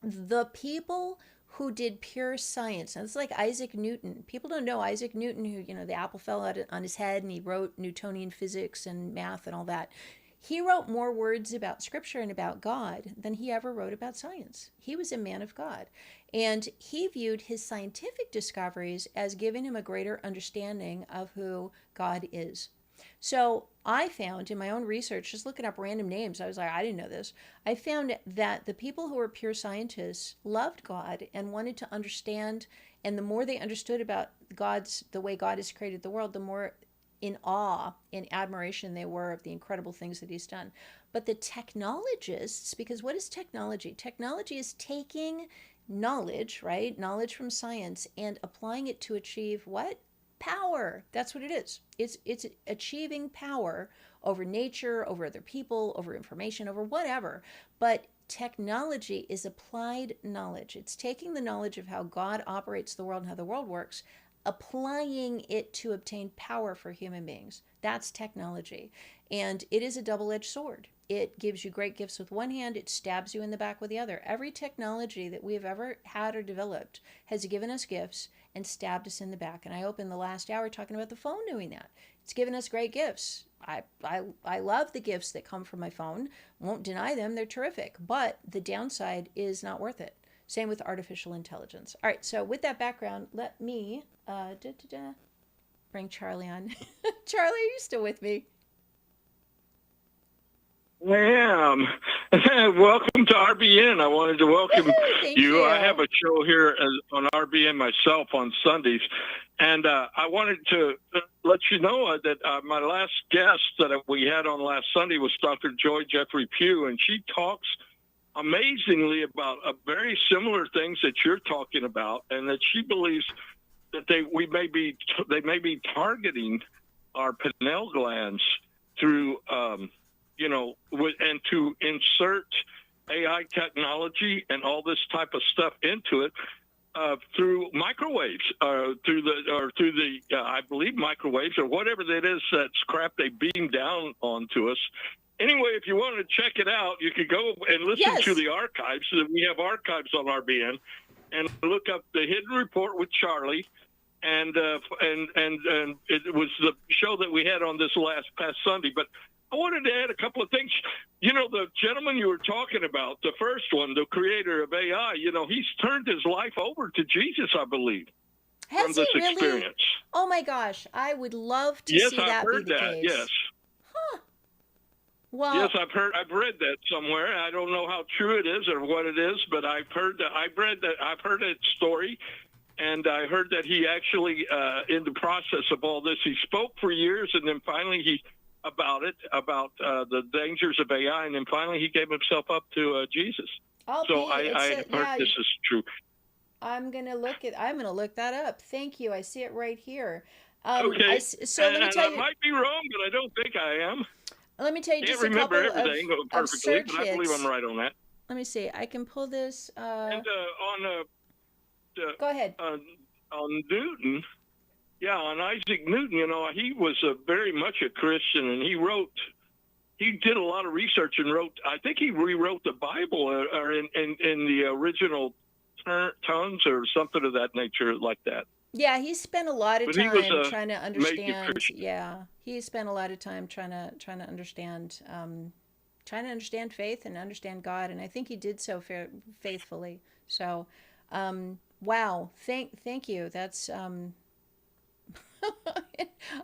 The people who did pure science, and it's like Isaac Newton. People don't know Isaac Newton, who, the apple fell out on his head, and he wrote Newtonian physics and math and all that. He wrote more words about scripture and about God than he ever wrote about science. He was a man of God. And he viewed his scientific discoveries as giving him a greater understanding of who God is. So I found in my own research, just looking up random names, I was like, I didn't know this. I found that the people who were pure scientists loved God and wanted to understand. And the more they understood about the way God has created the world, the more in awe and admiration they were of the incredible things that he's done. But the technologists, because what is technology? Technology is taking knowledge, right? Knowledge from science, and applying it to achieve what? Power. That's what it is. It's achieving power over nature, over other people, over information, over whatever. But technology is applied knowledge. It's taking the knowledge of how God operates the world and how the world works, applying it to obtain power for human beings. That's technology. And it is a double-edged sword. It gives you great gifts with one hand, it stabs you in the back with the other. Every technology that we have ever had or developed has given us gifts and stabbed us in the back. And I opened the last hour talking about the phone doing that. It's given us great gifts. I love the gifts that come from my phone. Won't deny them, they're terrific. But the downside is not worth it. Same with artificial intelligence. All right, so with that background, let me bring Charlie on. Charlie, are you still with me? I am. Welcome to RBN. I wanted to welcome you. I have a show here on RBN myself on Sundays. And I wanted to let you know that my last guest that we had on last Sunday was Dr. Joy Jeffrey Pugh, and she talks amazingly about very similar things that you're talking about, and that she believes that they may be targeting our pineal glands through and to insert AI technology and all this type of stuff into it through microwaves, through the I believe microwaves or whatever that is, that's crap they beam down onto us. Anyway, if you want to check it out, you could go and listen to the archives. We have archives on RBN, and look up the Hidden Report with Charlie, and it was the show that we had on this past Sunday. But I wanted to add a couple of things. The gentleman you were talking about, the first one, the creator of AI, he's turned his life over to Jesus, I believe, from this experience. Oh my gosh, I would love to see that be the case. Yes. Huh. Well, yes, I've read that somewhere. I don't know how true it is or what it is, but I've heard that story, and I heard that he actually, in the process of all this, he spoke for years, and then finally about the dangers of AI, and then finally he gave himself up to Jesus. I heard this is true. I'm gonna look that up. Thank you. I see it right here. Okay. Let me tell you. I might be wrong, but I don't think I am. Let me tell you just a couple of search but I believe I'm right on that. Let me see. I can pull this. And go ahead. On Newton. Yeah, on Isaac Newton, he was very much a Christian, and he did a lot of research and I think he rewrote the Bible or in the original tongues or something of that nature like that. Yeah, he spent a lot of time trying to understand. Yeah, he spent a lot of time trying to understand faith and understand God, and I think he did so faithfully. So, wow, thank you. That's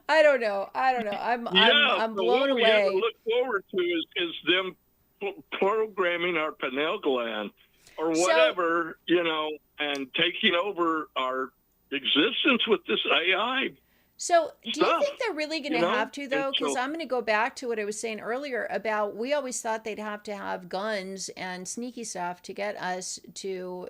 I don't know. I'm blown away. What we have to look forward to is them programming our pineal gland or whatever, and taking over our existence with this AI So do you stuff. think they're really going to have to, though? Because I'm going to go back to what I was saying earlier about we always thought they'd have to have guns and sneaky stuff to get us to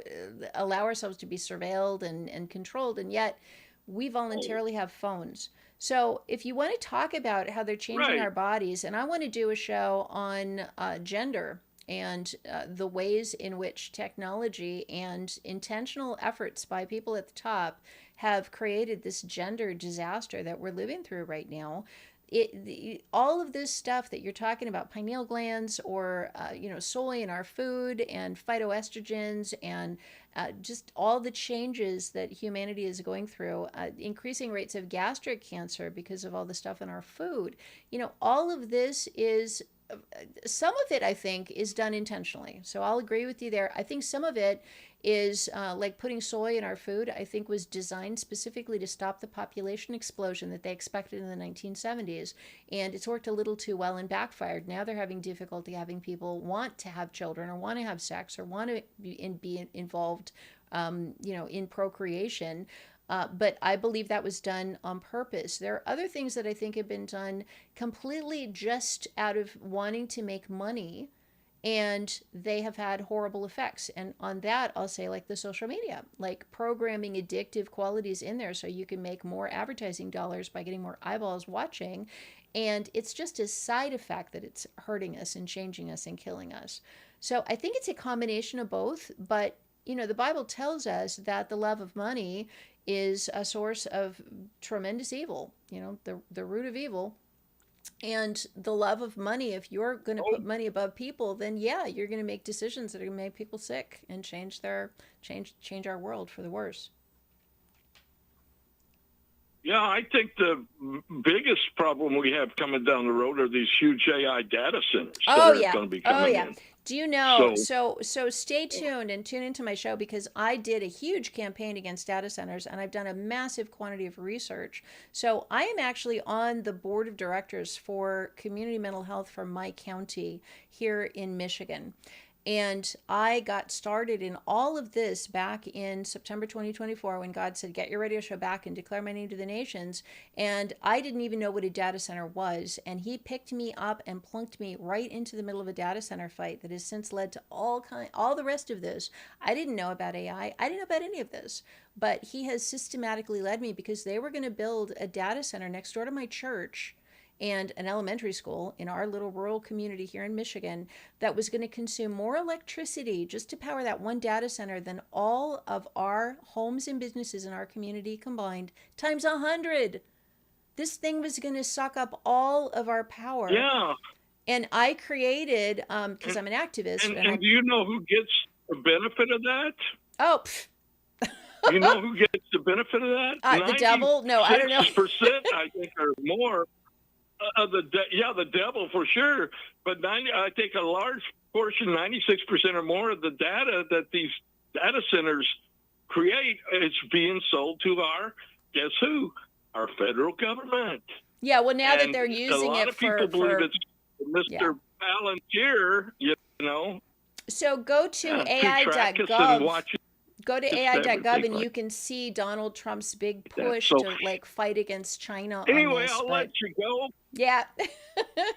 allow ourselves to be surveilled and controlled. And yet we voluntarily have phones. So if you want to talk about how they're changing our bodies, and I want to do a show on gender and the ways in which technology and intentional efforts by people at the top have created this gender disaster that we're living through right now. All of this stuff that you're talking about, pineal glands or soy in our food and phytoestrogens and just all the changes that humanity is going through, increasing rates of gastric cancer because of all the stuff in our food. All of this is, some of it I think is done intentionally. So I'll agree with you there. I think some of it is like putting soy in our food, I think was designed specifically to stop the population explosion that they expected in the 1970s. And it's worked a little too well and backfired. Now they're having difficulty having people want to have children or want to have sex or want to be involved, in procreation. But I believe that was done on purpose. There are other things that I think have been done completely just out of wanting to make money, and they have had horrible effects. And on that, I'll say like the social media, like programming addictive qualities in there so you can make more advertising dollars by getting more eyeballs watching. And it's just a side effect that it's hurting us and changing us and killing us. So I think it's a combination of both. But, the Bible tells us that the love of money is a source of tremendous evil, the root of evil. And the love of money, if you're going to put money above people, then yeah, you're going to make decisions that are going to make people sick and change our world for the worse. Yeah, I think the biggest problem we have coming down the road are these huge AI data centers that are going to be coming in. Do you know? So stay tuned and tune into my show, because I did a huge campaign against data centers and I've done a massive quantity of research. So I am actually on the board of directors for community mental health for my county here in Michigan. And I got started in all of this back in September 2024 when God said, get your radio show back and declare my name to the nations. And I didn't even know what a data center was. And he picked me up and plunked me right into the middle of a data center fight that has since led to all the rest of this. I didn't know about AI. I didn't know about any of this. But he has systematically led me, because they were going to build a data center next door to my church and an elementary school in our little rural community here in Michigan that was going to consume more electricity just to power that one data center than all of our homes and businesses in our community combined times 100. This thing was going to suck up all of our power. Yeah. And I created, because I'm an activist. And do you know who gets the benefit of that? Oh, you know who gets the benefit of that? The devil? No, I don't know. 6%, I think, or more. The devil for sure, but I think a large portion, 96% or more of the data that these data centers create is being sold to guess who? Our federal government. Yeah, well, now that they're using it for... A lot of people believe it's Mr. Palantir, So go to AI.gov. Go to AI.gov and you can see Donald Trump's big push to fight against China. Anyway, I'll let you go. Yeah.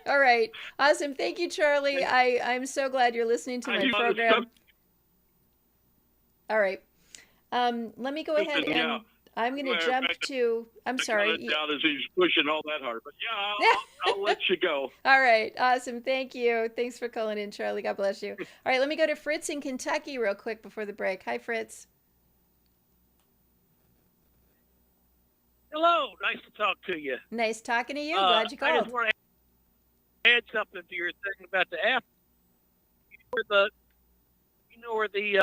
All right. Awesome. Thank you, Charlie. I'm so glad you're listening to my program. All right. Let me go ahead and I'm going to jump to, I'm sorry. I doubt as he's pushing all that hard, but I'll let you go. All right. Awesome. Thank you. Thanks for calling in, Charlie. God bless you. All right. Let me go to Fritz in Kentucky real quick before the break. Hi, Fritz. Hello. Nice to talk to you. Nice talking to you. Glad you called. I just want to add something to your thing about the apple. You know where the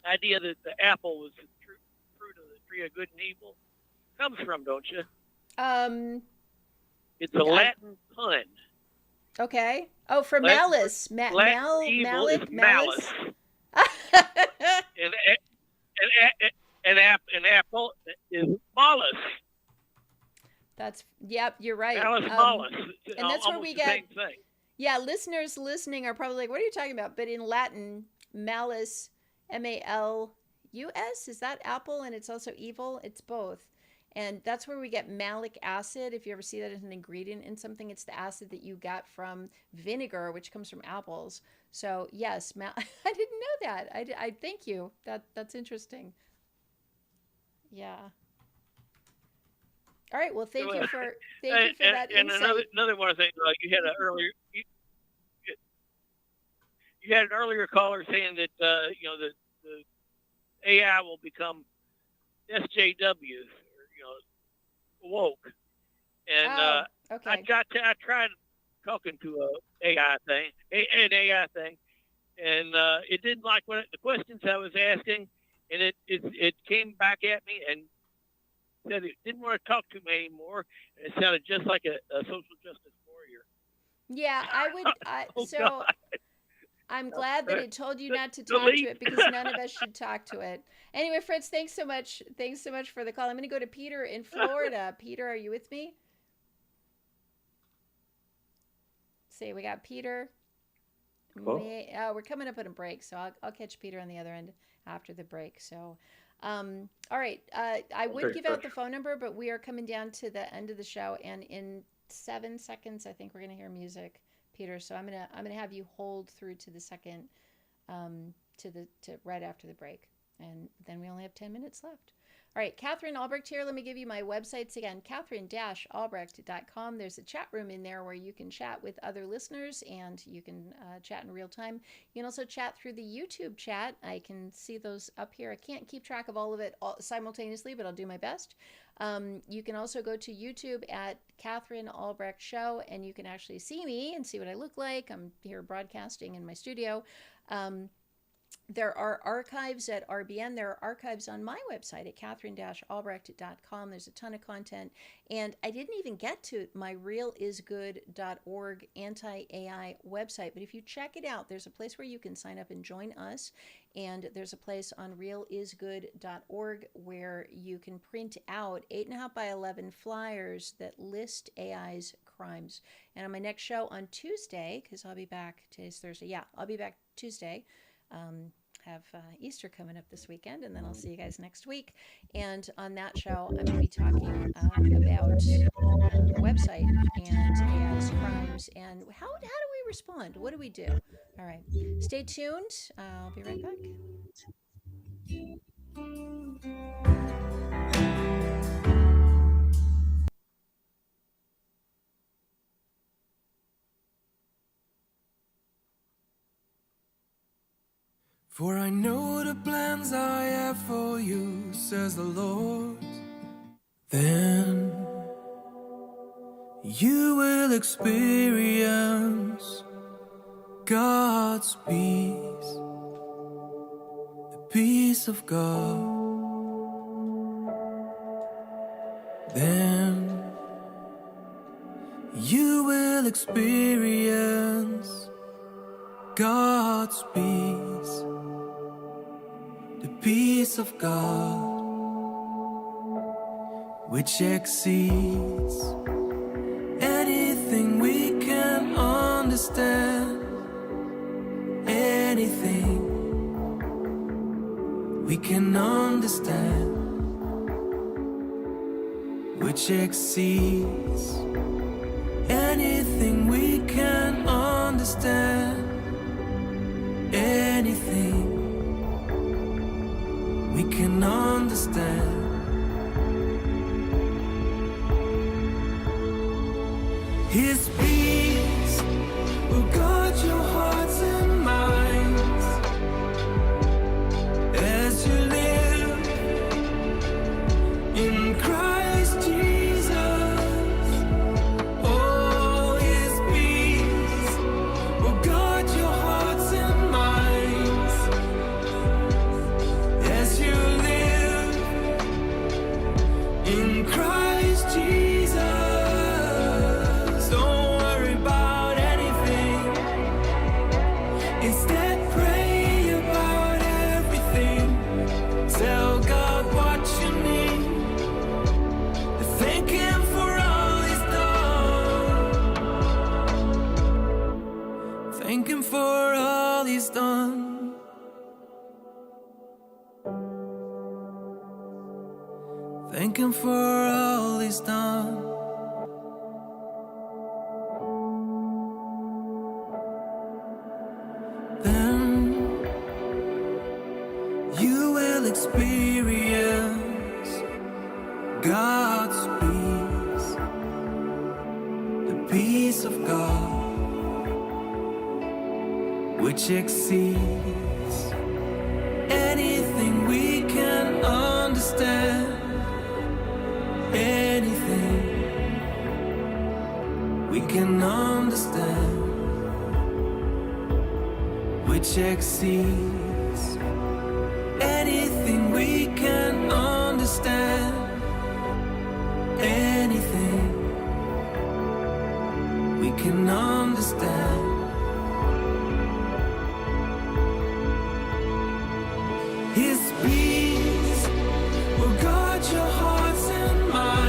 idea that the apple was the fruit of the tree of good and evil comes from, don't you? It's a Latin pun. Okay. Oh, for malice. Malice. An apple is malus. Yep, you're right. Malice, malus. And that's where we get. Same thing. Yeah, listeners listening are probably like, what are you talking about? But in Latin, malice, M-A-L-U-S, is that apple? And it's also evil? It's both. And that's where we get malic acid. If you ever see that as an ingredient in something, it's the acid that you got from vinegar, which comes from apples. So yes, I didn't know that. I thank you. That's interesting. Yeah. All right. Well, thank you for that and insight. another one thing, you had an earlier you had an earlier caller saying that the AI will become SJWs, or woke, and okay. I tried talking to an AI thing, and it didn't like the questions I was asking, and it came back at me and said it didn't want to talk to me anymore. And it sounded just like a social justice warrior. Yeah, I would. So God. I'm glad that it told you not to talk to it, because none of us should talk to it. Anyway, Fritz, thanks so much. Thanks so much for the call. I'm going to go to Peter in Florida. Peter, are you with me? See, we got Peter. We're coming up on a break, so I'll catch Peter on the other end after the break. So, all right. I would give out the phone number, but we are coming down to the end of the show, and in 7 seconds, I think we're going to hear music, Peter. So I'm gonna have you hold through to the second, to right after the break, and then we only have 10 minutes left. All right, Katherine Albrecht here. Let me give you my websites again, Katherine-Albrecht.com. There's a chat room in there where you can chat with other listeners, and you can chat in real time. You can also chat through the YouTube chat. I can see those up here. I can't keep track of all of it simultaneously, but I'll do my best. You can also go to YouTube at Katherine Albrecht Show, and you can actually see me and see what I look like. I'm here broadcasting in my studio. There are archives at RBN. There are archives on my website at Katherine-Albrecht.com. There's a ton of content. And I didn't even get to my realisgood.org anti-AI website. But if you check it out, there's a place where you can sign up and join us. And there's a place on realisgood.org where you can print out 8.5 by 11 flyers that list AI's crimes. And on my next show on Tuesday, because I'll be back, today's Thursday. Yeah, I'll be back Tuesday. Have Easter coming up this weekend, and then I'll see you guys next week. And on that show, I'm going to be talking about the website and AI's crimes and how do we respond? What do we do? All right, stay tuned. I'll be right back. For I know the plans I have for you, says the Lord. Then you will experience God's peace, the peace of God. Then you will experience God's peace, the peace of God, which exceeds anything we can understand, anything we can understand, which exceeds anything we can understand, anything we can understand. His peace will guard your hearts and minds as you live in Christ Jesus. Oh, His peace will guard your hearts and minds as you live in Christ Jesus. Don't Thank him for all he's done. Then you will experience God's peace, the peace of God, which exceeds anything we can understand. Anything we can understand, which exceeds anything we can understand. Anything we can understand. His peace will guard your hearts and minds.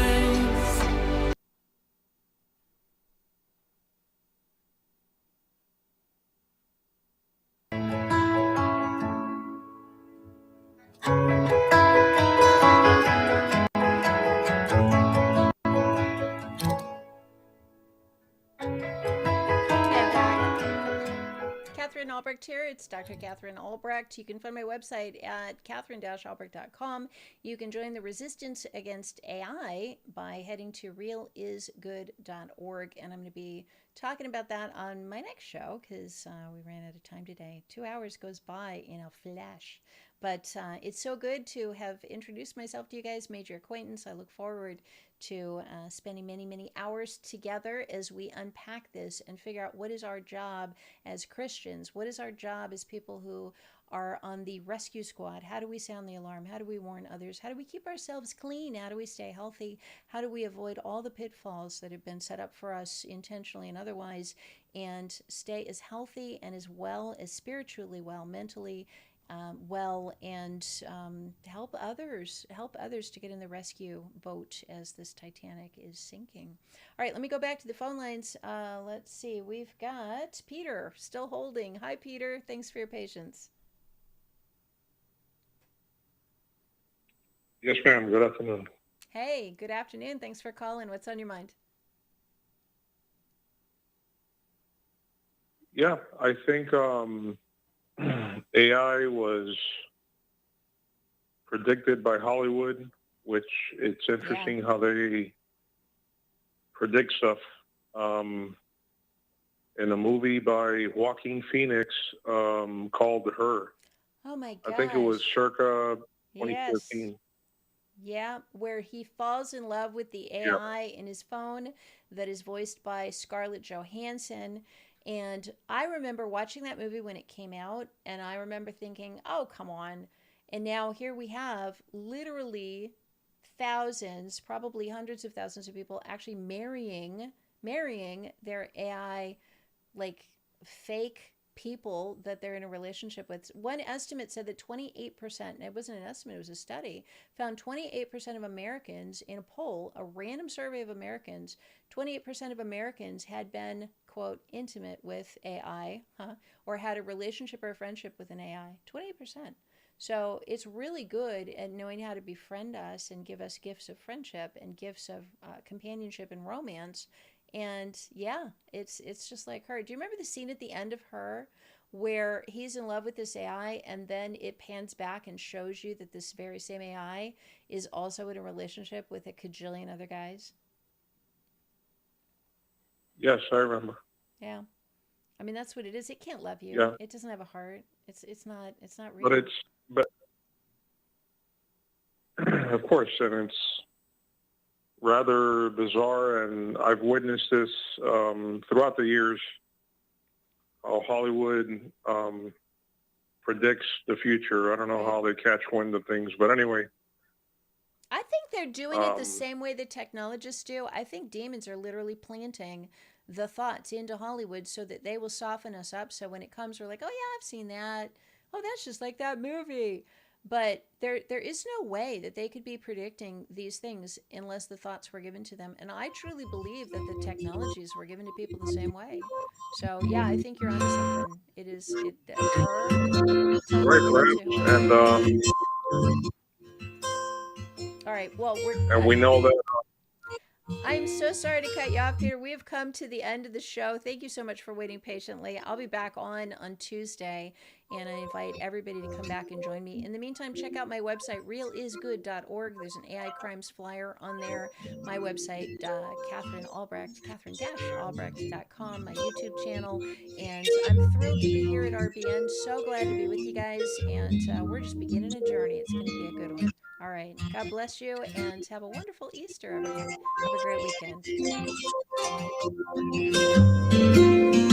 Katherine Albrecht here. It's Dr. Katherine Albrecht. You can find my website at katherine-albrecht.com. You can join the resistance against AI by heading to realisgood.org. And I'm going to be talking about that on my next show because we ran out of time today. 2 hours goes by in a flash. But it's so good to have introduced myself to you guys, made your acquaintance. I look forward to spending many, many hours together as we unpack this and figure out what is our job as Christians. What is our job as people who are on the rescue squad? How do we sound the alarm? How do we warn others? How do we keep ourselves clean? How do we stay healthy? How do we avoid all the pitfalls that have been set up for us intentionally and otherwise, and stay as healthy and as well, as spiritually well, mentally well, and help others to get in the rescue boat as this Titanic is sinking. All right, let me go back to the phone lines. Let's see, we've got Peter still holding. Hi, Peter. Thanks for your patience. Yes, ma'am. Good afternoon. Hey, good afternoon. Thanks for calling. What's on your mind? Yeah, I think AI was predicted by Hollywood, which it's interesting how they predict stuff. In a movie by Joaquin Phoenix called Her. Oh my gosh. I think it was circa 2015. Yes. Yeah, where he falls in love with the AI in his phone that is voiced by Scarlett Johansson. And I remember watching that movie when it came out, and I remember thinking, oh, come on. And now here we have literally thousands, probably hundreds of thousands of people actually marrying their AI, like fake people that they're in a relationship with. One estimate said that 28%, and it wasn't an estimate, it was a study, found 28% of Americans in a poll, a random survey of Americans, 28% of Americans had been, quote, intimate with AI, or had a relationship or a friendship with an AI. 28%. So it's really good at knowing how to befriend us and give us gifts of friendship and gifts of companionship and romance. And yeah, it's just like Her. Do you remember the scene at the end of Her where he's in love with this AI and then it pans back and shows you that this very same AI is also in a relationship with a cajillion other guys? Yes, I remember. Yeah. I mean, that's what it is. It can't love you. Yeah. It doesn't have a heart. It's not real. But of course, and it's rather bizarre, and I've witnessed this throughout the years, how Hollywood predicts the future. I don't know how they catch wind of things, but anyway. I think they're doing it the same way the technologists do. I think demons are literally planting the thoughts into Hollywood so that they will soften us up. So when it comes, we're like, oh yeah, I've seen that. Oh, that's just like that movie. But there is no way that they could be predicting these things unless the thoughts were given to them. And I truly believe that the technologies were given to people the same way. So yeah, I think you're onto something. It is Her. Right. And all right. Well, And we know that. I'm so sorry to cut you off, Peter. We have come to the end of the show. Thank you so much for waiting patiently. I'll be back on Tuesday, and I invite everybody to come back and join me. In the meantime, check out my website, realisgood.org. There's an AI crimes flyer on there. My website, Katherine Albrecht, Katherine-Albrecht.com, my YouTube channel. And I'm thrilled to be here at RBN. So glad to be with you guys, and we're just beginning a journey. It's going to be a good one. All right. God bless you, and have a wonderful Easter, everyone. Have a great weekend.